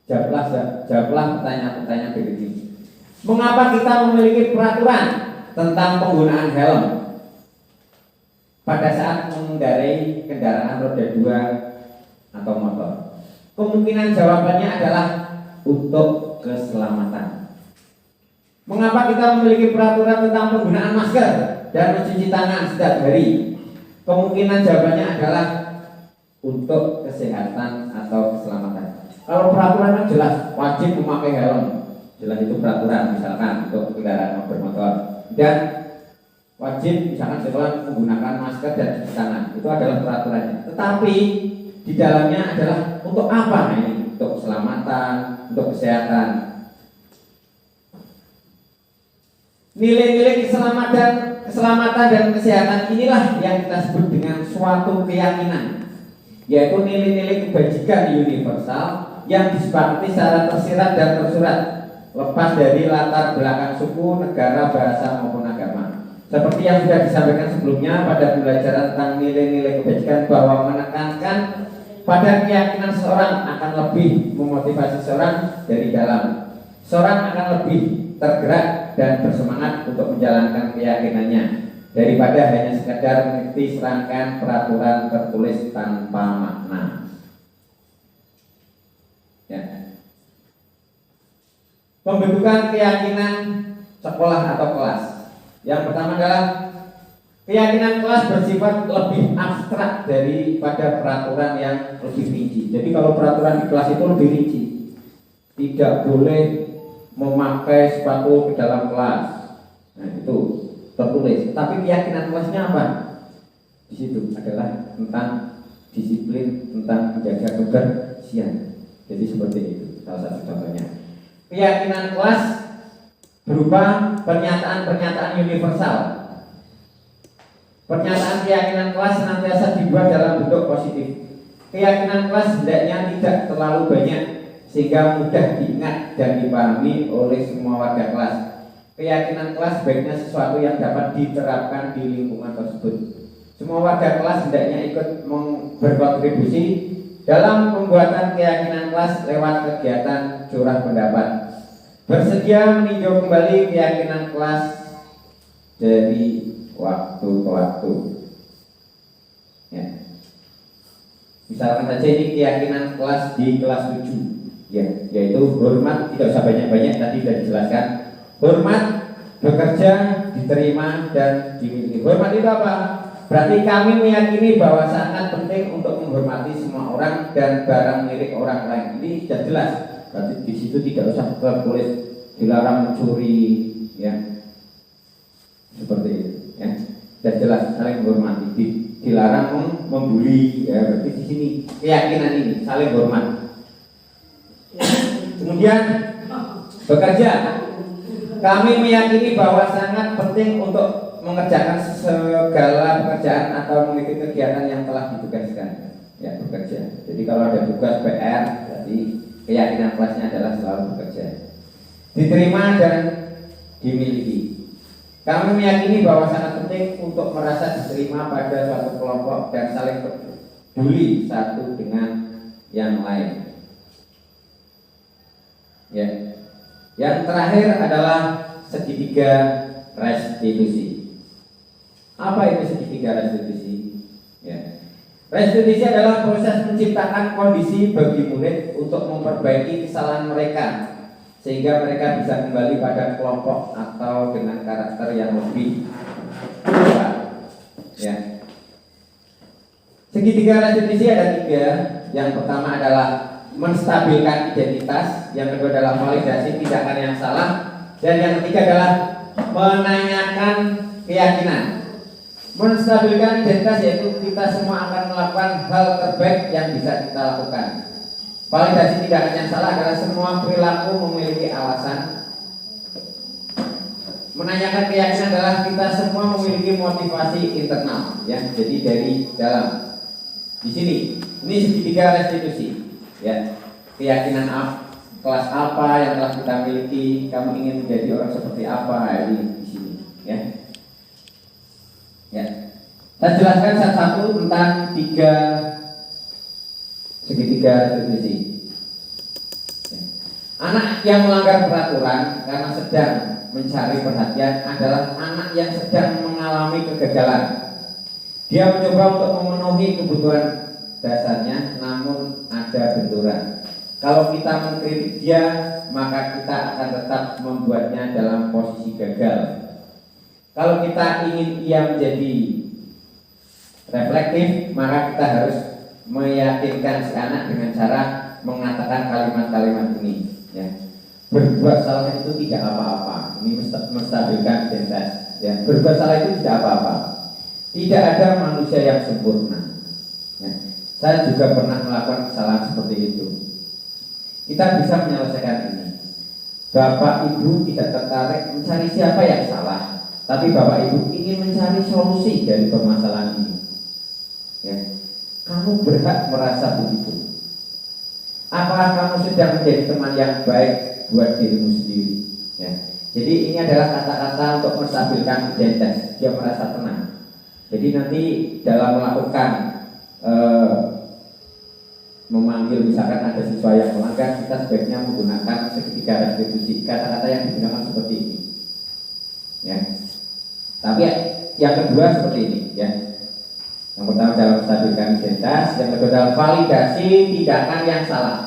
Jawablah pertanyaan-pertanyaan berikut ini. Mengapa kita memiliki peraturan tentang penggunaan helm pada saat mengendarai kendaraan roda 2 atau motor? Kemungkinan jawabannya adalah untuk keselamatan. Mengapa kita memiliki peraturan tentang penggunaan masker dan mencuci tangan setiap hari? Kemungkinan jawabannya adalah untuk kesehatan atau keselamatan. Kalau peraturan kan jelas wajib memakai helm. Jelas itu peraturan misalkan untuk kendaraan bermotor. Dan wajib misalkan setelah menggunakan masker dan cuci tangan. Itu adalah peraturannya. Tetapi di dalamnya adalah untuk apa? Nah, ini untuk keselamatan, untuk kesehatan. Nilai-nilai keselamatan dan kesehatan inilah yang kita sebut dengan suatu keyakinan, yaitu nilai-nilai kebajikan universal yang disepakati secara tersirat dan tersurat, lepas dari latar belakang suku, negara, bahasa maupun agama. Seperti yang sudah disampaikan sebelumnya pada pembelajaran tentang nilai-nilai kebajikan, bahwa menekankan pada keyakinan seorang akan lebih memotivasi seorang dari dalam. Seorang akan lebih tergerak dan bersemangat untuk menjalankan keyakinannya daripada hanya sekedar mengikuti serangkaian peraturan tertulis tanpa makna. Ya. Pembentukan keyakinan sekolah atau kelas. Yang pertama adalah keyakinan kelas bersifat lebih abstrak daripada peraturan yang lebih rinci. Jadi kalau peraturan di kelas itu lebih rinci, tidak boleh memakai sepatu ke dalam kelas. Nah, itu tertulis. Tapi keyakinan kelasnya apa? Di situ adalah tentang disiplin, tentang menjaga kebersihan. Jadi seperti itu salah satu contohnya. Keyakinan kelas berupa pernyataan-pernyataan universal. Pernyataan keyakinan kelas senantiasa dibuat dalam bentuk positif. Keyakinan kelas hendaknya tidak terlalu banyak sehingga mudah diingat dan dipahami oleh semua warga kelas. Keyakinan kelas sebaiknya sesuatu yang dapat diterapkan di lingkungan tersebut. Semua warga kelas hendaknya ikut berkontribusi dalam pembuatan keyakinan kelas lewat kegiatan curah pendapat. Bersedia meninjau kembali keyakinan kelas dari waktu ke waktu. Ya. Misalkan saja ini keyakinan kelas di kelas 7. Ya, yaitu hormat, tidak usah banyak-banyak, tadi sudah dijelaskan. Hormat, bekerja, diterima, dan dimiliki. Hormat itu apa? Berarti kami meyakini bahwa sangat penting untuk menghormati semua orang dan barang milik orang lain. Ini sudah jelas. Berarti di situ tidak usah tertulis dilarang mencuri, ya, seperti itu. Ya, sudah jelas saling menghormati. Dilarang membuli. Ya, berarti di sini keyakinan ini saling hormat. Kemudian bekerja, kami meyakini bahwa sangat penting untuk mengerjakan segala pekerjaan atau mengikuti kegiatan yang telah ditugaskan. Ya, bekerja. Jadi kalau ada tugas PR, berarti keyakinan kelasnya adalah selalu bekerja. Diterima dan dimiliki. Kami meyakini bahwa sangat penting untuk merasa diterima pada suatu kelompok dan saling peduli satu dengan yang lain. Ya. Yang terakhir adalah segitiga restitusi. Apa itu segitiga restitusi? Ya. Restitusi adalah proses menciptakan kondisi bagi murid untuk memperbaiki kesalahan mereka sehingga mereka bisa kembali pada kelompok atau dengan karakter yang lebih kuat. Ya. Segitiga restitusi ada 3. Yang pertama adalah menstabilkan identitas, yang kedua adalah validasi tindakan yang salah, dan yang ketiga adalah menanyakan keyakinan. Menstabilkan identitas yaitu kita semua akan melakukan hal terbaik yang bisa kita lakukan. Validasi tindakan yang salah adalah semua perilaku memiliki alasan. Menanyakan keyakinan adalah kita semua memiliki motivasi internal, ya. Jadi dari dalam. Di sini, ini segitiga restitusi. Ya, keyakinan kelas apa yang telah kita miliki, kamu ingin menjadi orang seperti apa, ini di sini, ya. Ya, saya jelaskan satu-satu tentang 3 segitiga restitusi. Ya. Anak yang melanggar peraturan karena sedang mencari perhatian adalah anak yang sedang mengalami kegagalan. Dia mencoba untuk memenuhi kebutuhan dasarnya, namun ada benturan. Kalau kita mengkritik dia, maka kita akan tetap membuatnya dalam posisi gagal. Kalau kita ingin ia menjadi reflektif, maka kita harus meyakinkan si anak dengan cara mengatakan kalimat-kalimat ini, ya. Berbuat salah itu tidak apa-apa. Ini menstabilkan identitas, ya. Berbuat salah itu tidak apa-apa. Tidak ada manusia yang sempurna, ya. Saya juga pernah melakukan kesalahan seperti itu. Kita bisa menyelesaikan ini. Bapak Ibu tidak tertarik mencari siapa yang salah, tapi Bapak Ibu ingin mencari solusi dari permasalahan ini, ya. Kamu berhak merasa begitu. Apakah kamu sedang menjadi teman yang baik buat dirimu sendiri, ya. Jadi ini adalah kata-kata untuk menstabilkan identitas. Dia merasa tenang. Jadi nanti dalam melakukan memanggil, misalkan ada siswa yang melanggar, kita sebaiknya menggunakan segitiga restitusi. Kata-kata yang digunakan seperti ini, ya. Tapi yang kedua seperti ini, ya. Yang pertama dalam menstabilkan identitas, yang kedua dalam validasi tindakan yang salah.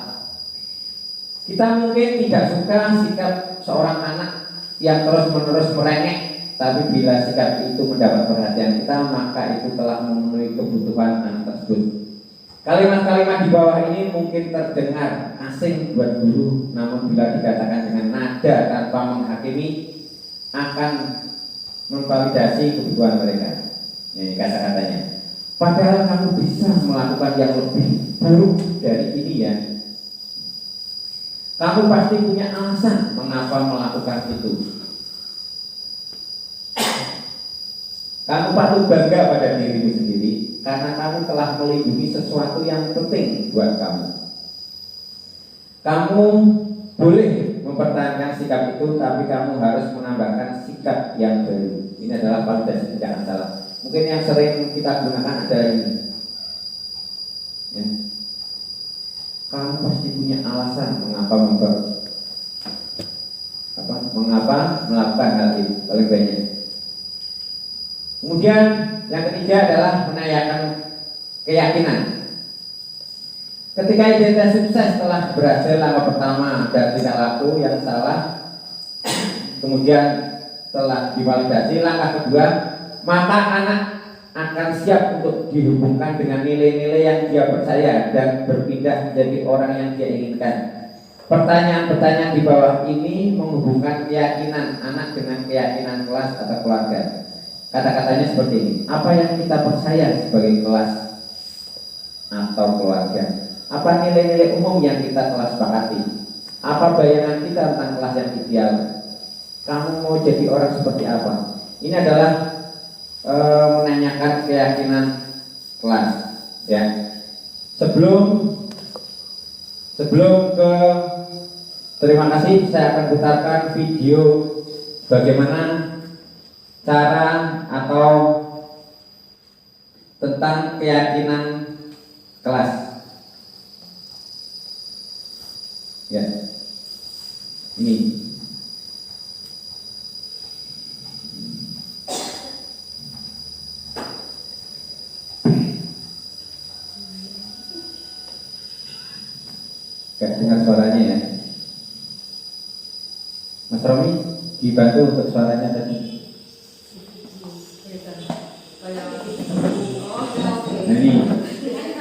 Kita mungkin tidak suka sikap seorang anak yang terus-menerus merengek, tapi bila sikap itu mendapat perhatian kita, maka itu telah memenuhi kebutuhan anak tersebut. Kalimat-kalimat di bawah ini mungkin terdengar asing buat guru, namun bila dikatakan dengan nada tanpa menghakimi, akan memvalidasi kebutuhan mereka. Ini kata-katanya. Padahal kamu bisa melakukan yang lebih buruk dari ini, ya. Kamu pasti punya alasan mengapa melakukan itu. Kamu patut bangga pada dirimu sendiri karena kamu telah melindungi sesuatu yang penting buat kamu. Kamu boleh mempertahankan sikap itu, tapi kamu harus menambahkan sikap yang baru. Ini adalah validasi tindakan salah. Mungkin yang sering kita gunakan ada ini, ya. Kamu pasti punya alasan mengapa melakukan hal ini paling banyak. Kemudian yang ketiga adalah menanyakan keyakinan. Ketika identitas sukses telah berhasil langkah pertama dan tidak laku yang salah, kemudian telah divalidasi langkah kedua, maka anak akan siap untuk dihubungkan dengan nilai-nilai yang dia percaya dan berpindah menjadi orang yang dia inginkan. Pertanyaan-pertanyaan di bawah ini menghubungkan keyakinan anak dengan keyakinan kelas atau keluarga. Kata-katanya seperti ini. Apa yang kita percaya sebagai kelas atau keluarga? Apa nilai-nilai umum yang kita telah sepakati? Apa bayangan kita tentang kelas yang ideal? Kamu mau jadi orang seperti apa? Ini adalah menanyakan keyakinan kelas, ya. Sebelum ke terima kasih, saya akan putarkan video bagaimana cara atau tentang keyakinan kelas, ya. Ini gak dengar suaranya, ya. Mas Romi dibantu untuk suaranya tadi. Ini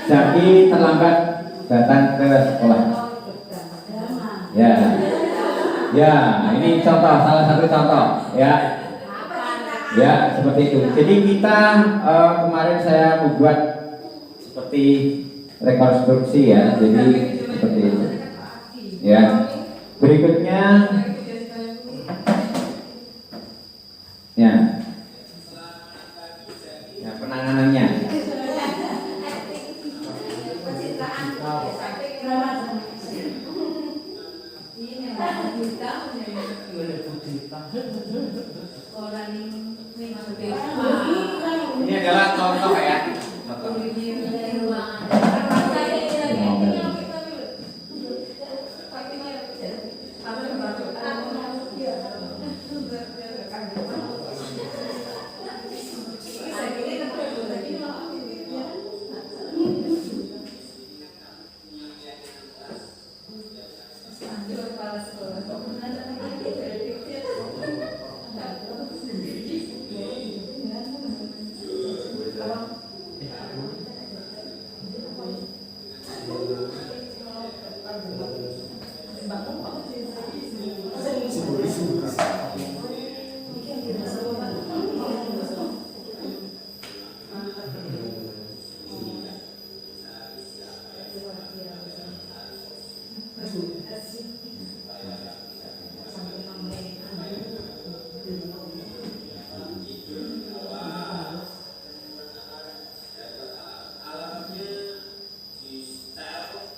jadi terlambat datang ke sekolah. Ya, ya, ini contoh, salah satu contoh, ya. Ya, seperti itu. Jadi kita kemarin saya membuat seperti rekonstruksi, ya. Jadi seperti itu. Ya. Berikutnya, ya. Ya, penanganannya. Ini adalah contoh, ya.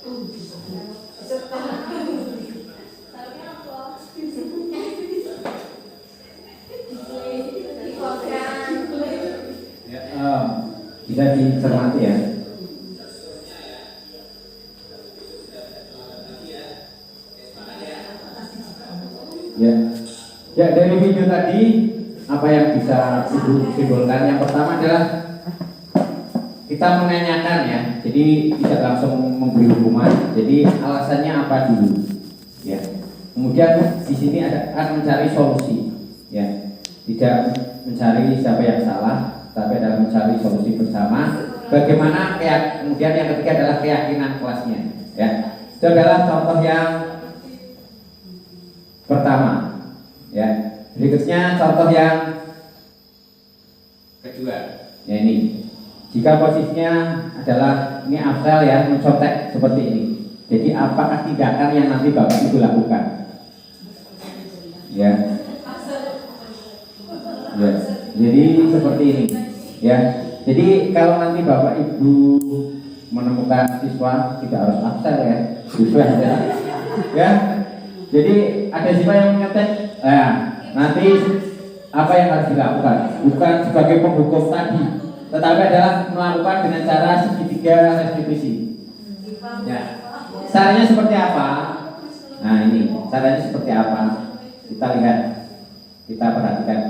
Ya, bisa dicermati ya. Ya, dari video tadi apa yang bisa Ibu simpulkan? Yang pertama adalah kita menanyakan ya, jadi tidak langsung memberi hukuman. Jadi alasannya apa dulu, ya. Kemudian di sini akan mencari solusi, ya. Tidak mencari siapa yang salah, tapi adalah mencari solusi bersama. Bagaimana kemudian yang ketiga adalah keyakinan kelasnya, ya. Itu adalah contoh yang pertama, ya. Berikutnya contoh yang kedua, ya ini. Jika posisinya adalah ini Afsal ya, mencontek seperti ini. Jadi apakah tindakan yang nanti Bapak Ibu lakukan? Ya. Ya. Jadi seperti ini. Ya. Jadi kalau nanti Bapak Ibu menemukan siswa tidak harus Afsal ya, siswa ya. Ya. Jadi ada siswa yang mengetek. Nah, nanti apa yang harus dilakukan? Bukan sebagai penghukum tadi, tetapi adalah melakukan dengan cara segitiga restitusi. Ya. Caranya seperti apa? Nah ini caranya seperti apa? Kita lihat, kita perhatikan.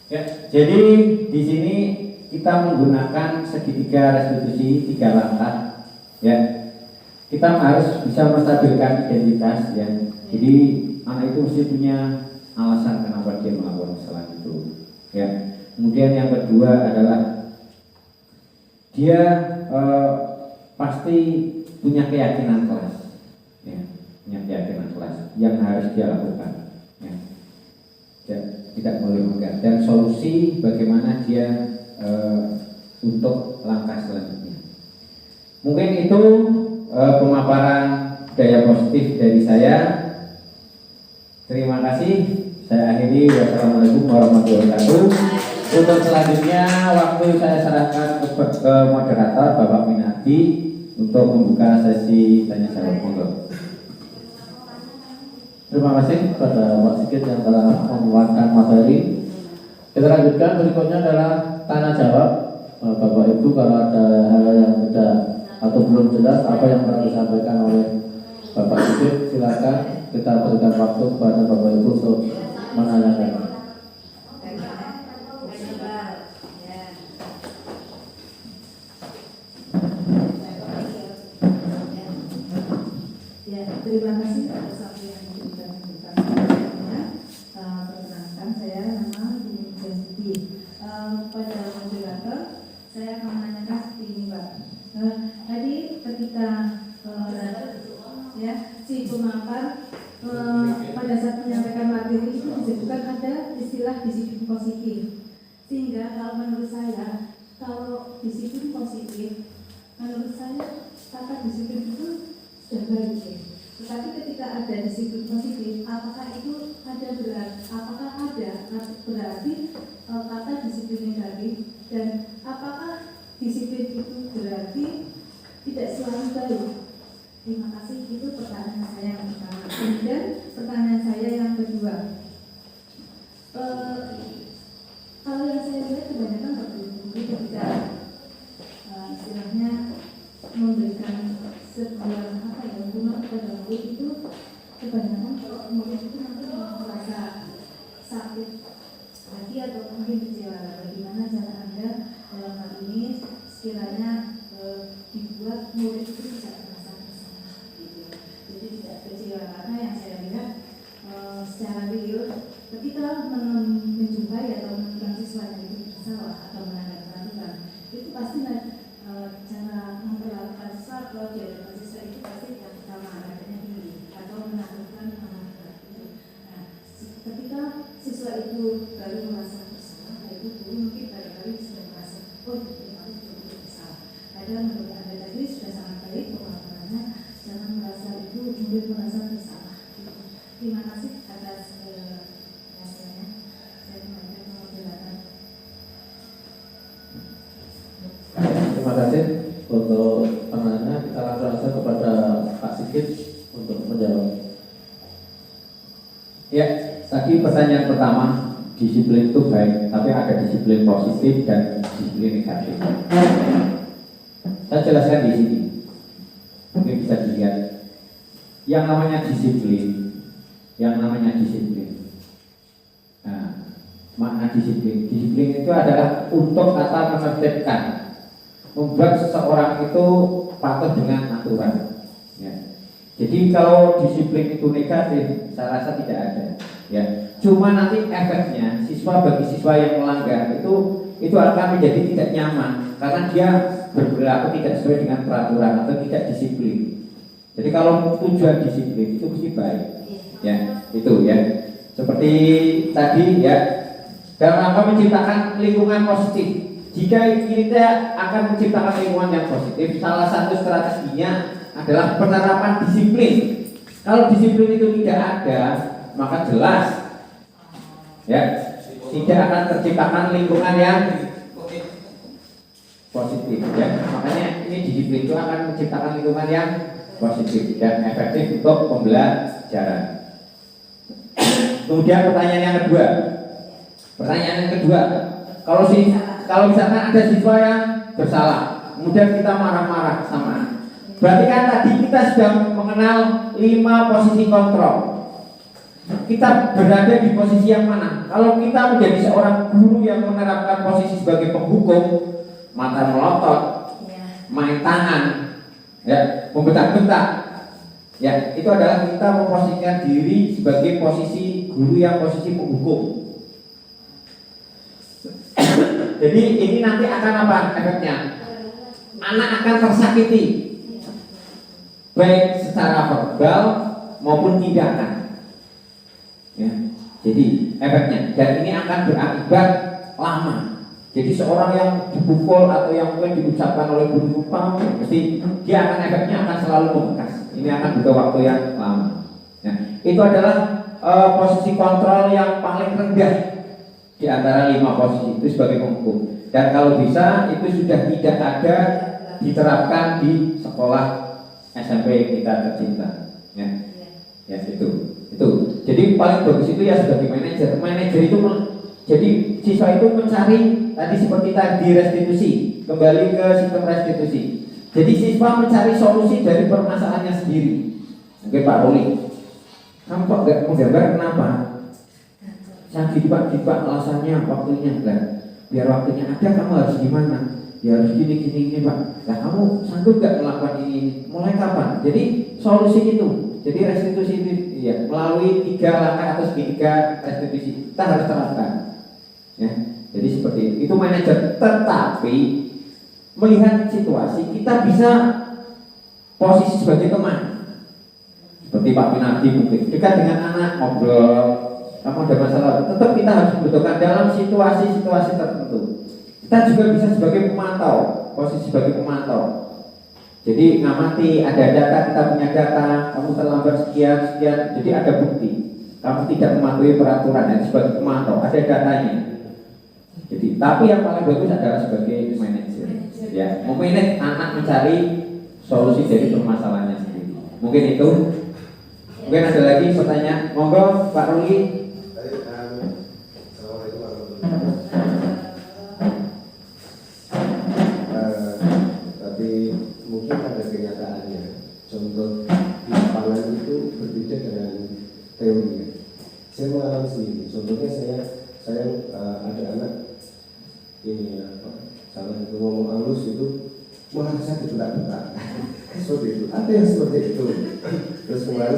Ya, jadi di sini kita menggunakan segitiga restitusi 3 langkah. Ya, kita harus bisa menstabilkan identitas. Ya, jadi anak itu mesti punya alasan kenapa dia melakukan kesalahan itu. Ya, kemudian yang kedua adalah dia pasti punya keyakinan kelas. Ya, punya keyakinan kelas yang harus dia lakukan. Ya, tidak boleh megah, dan solusi bagaimana dia untuk langkah selanjutnya. Mungkin itu pemaparan daya positif dari saya. Terima kasih. Saya akhiri. Wassalamualaikum warahmatullahi wabarakatuh. Untuk selanjutnya waktu saya serahkan ke moderator Bapak Minardi untuk membuka sesi tanya jawab. Monggo. Terima kasih kepada Pak Sigit yang telah mengeluarkan materi. Kita lanjutkan, berikutnya adalah tanya jawab. Bapak Ibu kalau ada hal yang tidak atau belum jelas apa yang pernah disampaikan oleh Bapak Sigit, silakan kita berikan waktu kepada Bapak Ibu untuk menanyakan. Terima kasih atas apa yang diberikan kepada saya. Perkenalkan saya nama Dini pada moderator, saya akan menanyakan seperti ini, Pak. Tadi ketika si pemaparan pada saat menyampaikan materi itu disebutkan ada istilah disiplin positif. Sehingga kalau menurut saya, kalau disiplin positif, menurut saya kata disiplin itu sudah baik. Tetapi ketika ada disiplin positif, apakah itu ada berarti kata disiplin negatif, dan apakah disiplin itu berarti tidak selalu baik? Terima kasih, itu pertanyaan saya yang pertama. Kemudian pertanyaan saya yang kedua, kalau yang saya lihat kebanyakan waktu itu ketika istilahnya memberikan sebuah hukuman kepada murid itu, kebanyakan kalau murid itu nanti merasa sakit hati atau mungkin kecewa. Bagaimana cara Anda dalam hal ini sekiranya dibuat murid itu tidak merasa bersalah gitu. Jadi tidak kecewa, karena yang saya lihat secara real ketika menjumpai atau menemukan siswa yang itu bersalah atau melanggar peraturan, itu pasti cara memperlakukan siswa atau diadakan siswa itu pasti yang pertama adanya tinggi atau menaklukkan anak-anak itu. Nah, ketika siswa itu baru merasa bersalah, yaitu guru mungkin barangkali sudah merasa, oh ini aku betul-betul bersalah. Padahal menurut Anda tadi sudah sangat baik pemaparannya, jangan merasa itu murid merasa bersalah. Terima kasih atas hasilnya. Saya kembalikan ke moderator. Terima kasih untuk penanya. Kita langsung saja kepada Pak Sigit untuk menjawab. Ya, tadi pertanyaan pertama, disiplin itu baik, tapi ada disiplin positif dan disiplin negatif. Saya jelaskan di sini, mungkin bisa dilihat. Yang namanya disiplin, Nah, makna disiplin itu adalah untuk kata menertibkan, membuat seseorang itu patuh dengan aturan. Ya. Jadi kalau disiplin itu negatif, saya rasa tidak ada. Ya. Cuma nanti efeknya bagi siswa yang melanggar itu akan menjadi tidak nyaman karena dia berperilaku tidak sesuai dengan peraturan atau tidak disiplin. Jadi kalau tujuan disiplin itu mesti baik. Ya, itu ya. Seperti tadi ya, dalam rangka menciptakan lingkungan positif. Jika kita akan menciptakan lingkungan yang positif, salah satu strateginya adalah penerapan disiplin. Kalau disiplin itu tidak ada, maka jelas ya tidak akan terciptakan lingkungan yang positif. Ya, makanya ini disiplin itu akan menciptakan lingkungan yang positif dan efektif untuk pembelajaran. Kemudian pertanyaan yang kedua, kalau misalkan ada siswa yang bersalah, kemudian kita marah-marah sama, berarti kan tadi kita sudah mengenal 5 posisi kontrol. Kita berada di posisi yang mana? Kalau kita menjadi seorang guru yang menerapkan posisi sebagai penghukum, mata melotot, main tangan, ya, membentak-bentak, ya, itu adalah kita memposisikan diri sebagai posisi guru yang posisi penghukum. Jadi ini nanti akan apa efeknya? Anak akan tersakiti, baik secara verbal maupun tindakan. Ya, jadi efeknya, dan ini akan berakibat lama. Jadi seorang yang dipukul atau yang mungkin diucapkan oleh guru mesti dia akan efeknya akan selalu membekas. Ini akan butuh waktu yang lama. Ya, itu adalah posisi kontrol yang paling rendah di antara 5 posisi itu sebagai penghukum. Dan kalau bisa itu sudah tidak ada diterapkan di sekolah SMP kita tercinta. Ya, ya itu. Jadi paling bagus itu ya sebagai manajer. Manajer itu jadi siswa itu mencari tadi seperti tadi restitusi, kembali ke sistem restitusi. Jadi siswa mencari solusi dari permasalahannya sendiri. Oke Pak Ruli, kamu kok gak menggambar kenapa? Saya gitu Pak, alasannya waktunya enggak. Biar waktunya ada kamu harus gimana? Ya harus gini Pak. Nah kamu sanggup gak melakukan ini? Mulai kapan? Jadi solusi itu. Jadi restitusi itu ya melalui 3 langkah atau segitiga restitusi kita harus terapkan. Ya. Jadi seperti itu manajer. Tetapi melihat situasi kita bisa posisi sebagai teman. Seperti Pak Pinardi mungkin dekat dengan anak, ngobrol, kamu ada masalah, tetap kita harus membutuhkan dalam situasi-situasi tertentu. Kita juga bisa sebagai pemantau, posisi sebagai pemantau. Jadi ngamati, ada data, kita punya data, kamu terlambat sekian, jadi ada bukti. Kamu tidak mematuhi peraturan, ya, sebagai pemantau, ada datanya. Jadi, tapi yang paling bagus adalah sebagai manajer, ya, memanage anak mencari solusi dari permasalahannya sendiri. Mungkin itu. Mungkin ada lagi pertanyaan, monggo Pak Ruli. Assalamualaikum warahmatullahi wabarakatuh. Tapi mungkin ada kenyataannya. Contoh di lapangan itu berbeda dengan teorinya. Saya mengalami sendiri. Contohnya saya ada anak ini salah itu ngomong halus itu malah saya dibentak-bentak. Seperti itu. Ada yang seperti itu. Terus kemarin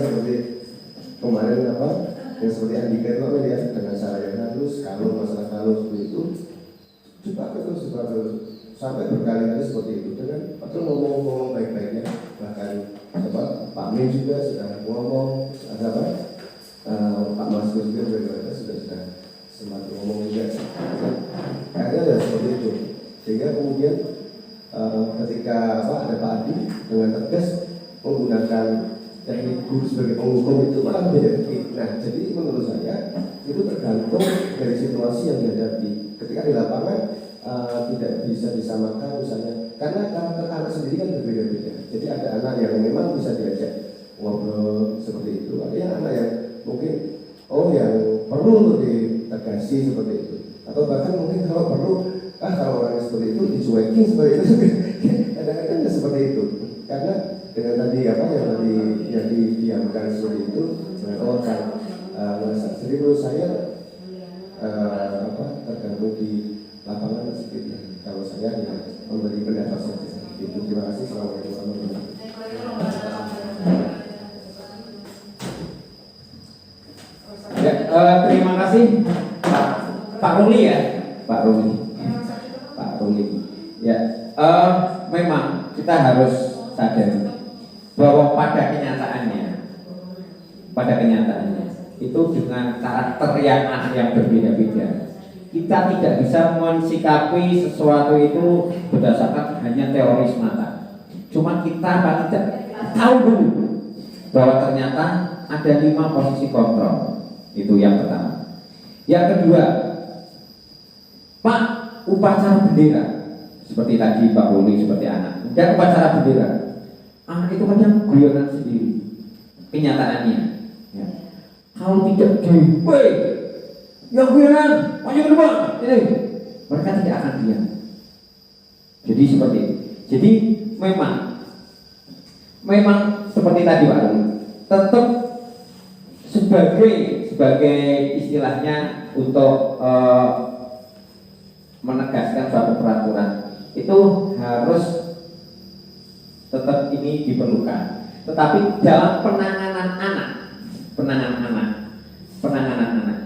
yang seperti Andika itu ya, dengan cara yang halus, kalau masalah halus seperti itu coba terus sampai berkali-kali seperti itu dengan atau ngomong baik-baiknya, bahkan Pak Min juga sudah ngomong, Pak Mas juga sudah sempat ngomong juga, kayaknya ada seperti itu, sehingga kemudian ketika ada Pak Adi dengan tegas menggunakan teknik guru sebagai penghukum itu malah beda. Nah, jadi menurut saya itu tergantung dari situasi yang dihadapi. Ketika di lapangan tidak bisa disamakan misalnya, karena karakter anak sendiri kan berbeda-beda. Jadi ada anak yang memang bisa diajak ngobrol seperti itu, ada yang anak yang mungkin yang perlu untuk ditegasi seperti itu, atau bahkan mungkin kalau perlu kalau orangnya seperti itu dicuekin seperti itu. Kadang-kadang seperti itu, karena dengan tadi yang didiamkan seperti itu kan merasa. Jadi menurut saya tergantung di lapangan sedikit. Kalau saya ya memberi pendapat saja. Itu. Terima kasih. Assalamualaikum warahmatullahi wabarakatuh. Ya, terima kasih Pak Ruli ya, Pak Ruli. Ya, memang kita harus sadar bahwa pada kenyataannya itu dengan karakter yang berbeda-beda, kita tidak bisa mensikapi sesuatu itu berdasarkan hanya teori semata. Cuma kita tidak tahu dulu bahwa ternyata ada 5 posisi kontrol. Itu yang pertama. Yang kedua, Pak, upacara bendera seperti tadi Pak Ruli, seperti anak, dan upacara bendera, anak itu kadang guyonan sendiri. Kenyataannya, ya. Kalau tidak yang guyonan, maju ke depan, ini mereka tidak akan diam. Jadi seperti itu. Jadi memang seperti tadi Pak Ruli, tetap sebagai istilahnya untuk menegaskan suatu peraturan itu harus tetap ini diperlukan. Tetapi dalam penanganan anak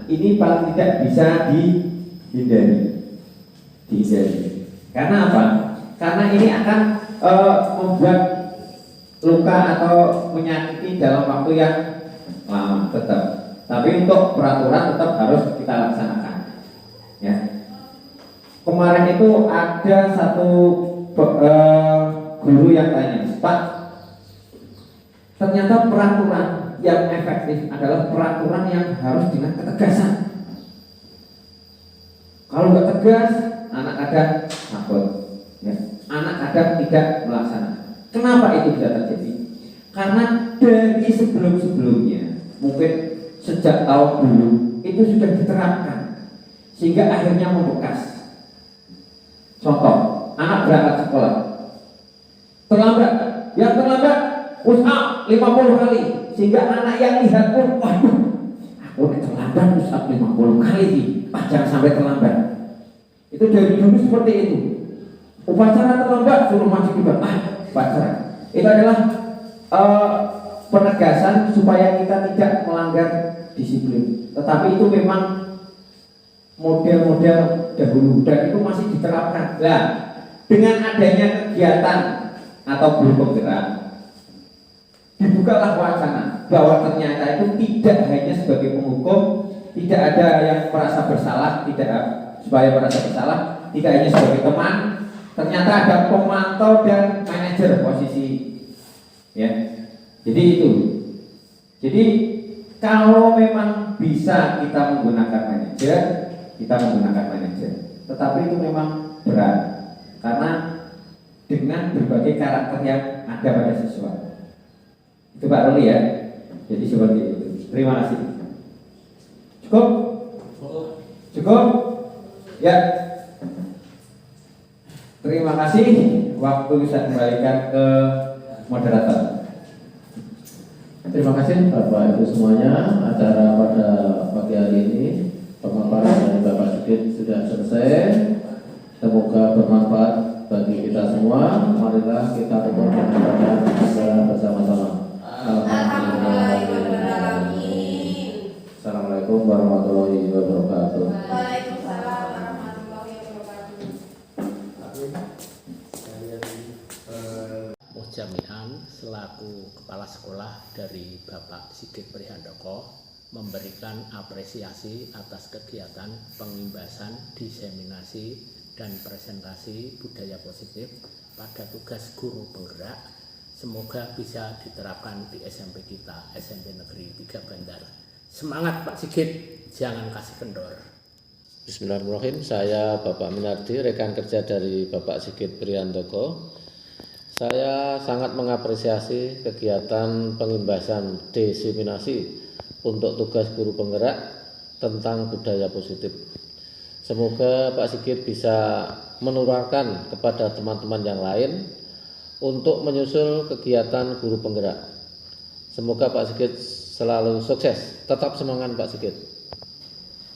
ini paling tidak bisa dihindari. Karena apa? Karena ini akan membuat luka atau menyakiti dalam waktu yang lama tetap. Tapi untuk peraturan tetap harus kita laksanakan. Ya. Kemarin itu ada satu guru yang tanya, Pak, ternyata peraturan yang efektif adalah peraturan yang harus dengan ketegasan. Kalau nggak tegas, anak kadang takut, ya. Anak kadang tidak melaksanakan. Kenapa itu bisa terjadi? Karena dari sebelum-sebelumnya, mungkin sejak tahun dulu itu sudah diterapkan, sehingga akhirnya membekas. Contoh, anak berangkat sekolah terlambat, yang terlambat push up 50 kali, sehingga anak yang lihat pun, waduh, aku terlambat push up 50 kali nih, jangan sampai terlambat. Itu dari dulu seperti itu. Upacara terlambat suruh maju ke depan, upacara. Itu adalah penegasan supaya kita tidak melanggar disiplin. Tetapi itu memang model-model dahulu dan itu masih diterapkan. Nah, dengan adanya kegiatan atau guru penggerak, dibukalah wacana bahwa ternyata itu tidak hanya sebagai penghukum, tidak ada yang merasa bersalah, tidak supaya merasa bersalah, tidak hanya sebagai teman, ternyata ada pemantau dan manajer posisi, ya. Jadi itu. Jadi kalau memang bisa kita menggunakan manajer, kita menggunakan manajer. Tetapi itu memang berat karena dengan berbagai karakter yang ada pada siswa. Itu Pak Roli ya. Jadi seperti itu. Terima kasih. Cukup? Cukup? Ya. Terima kasih. Waktu saya kembalikan ke moderator. Terima kasih Bapak Ibu semuanya. Acara pada pagi hari ini pemaparan dari Bapak Sigit sudah selesai. Semoga bermanfaat bagi kita semua. Marilah kita tutup dengan doa bersama-sama. Assalamualaikum warahmatullahi wabarakatuh. Waalaikumsalam warahmatullahi wabarakatuh. Jami'an selaku Kepala Sekolah dari Bapak Sigit Prihandoko memberikan apresiasi atas kegiatan pengimbasan, diseminasi, dan presentasi budaya positif pada tugas guru penggerak. Semoga bisa diterapkan di SMP kita, SMP Negeri 3 Bandar. Semangat Pak Sigit, jangan kasih kendor. Bismillahirrahmanirrahim. Saya Bapak Minardi, rekan kerja dari Bapak Sigit Prihandoko. Saya sangat mengapresiasi kegiatan pengimbasan diseminasi untuk tugas guru penggerak tentang budaya positif. Semoga Pak Sigit bisa menularkan kepada teman-teman yang lain untuk menyusul kegiatan guru penggerak. Semoga Pak Sigit selalu sukses. Tetap semangat Pak Sigit.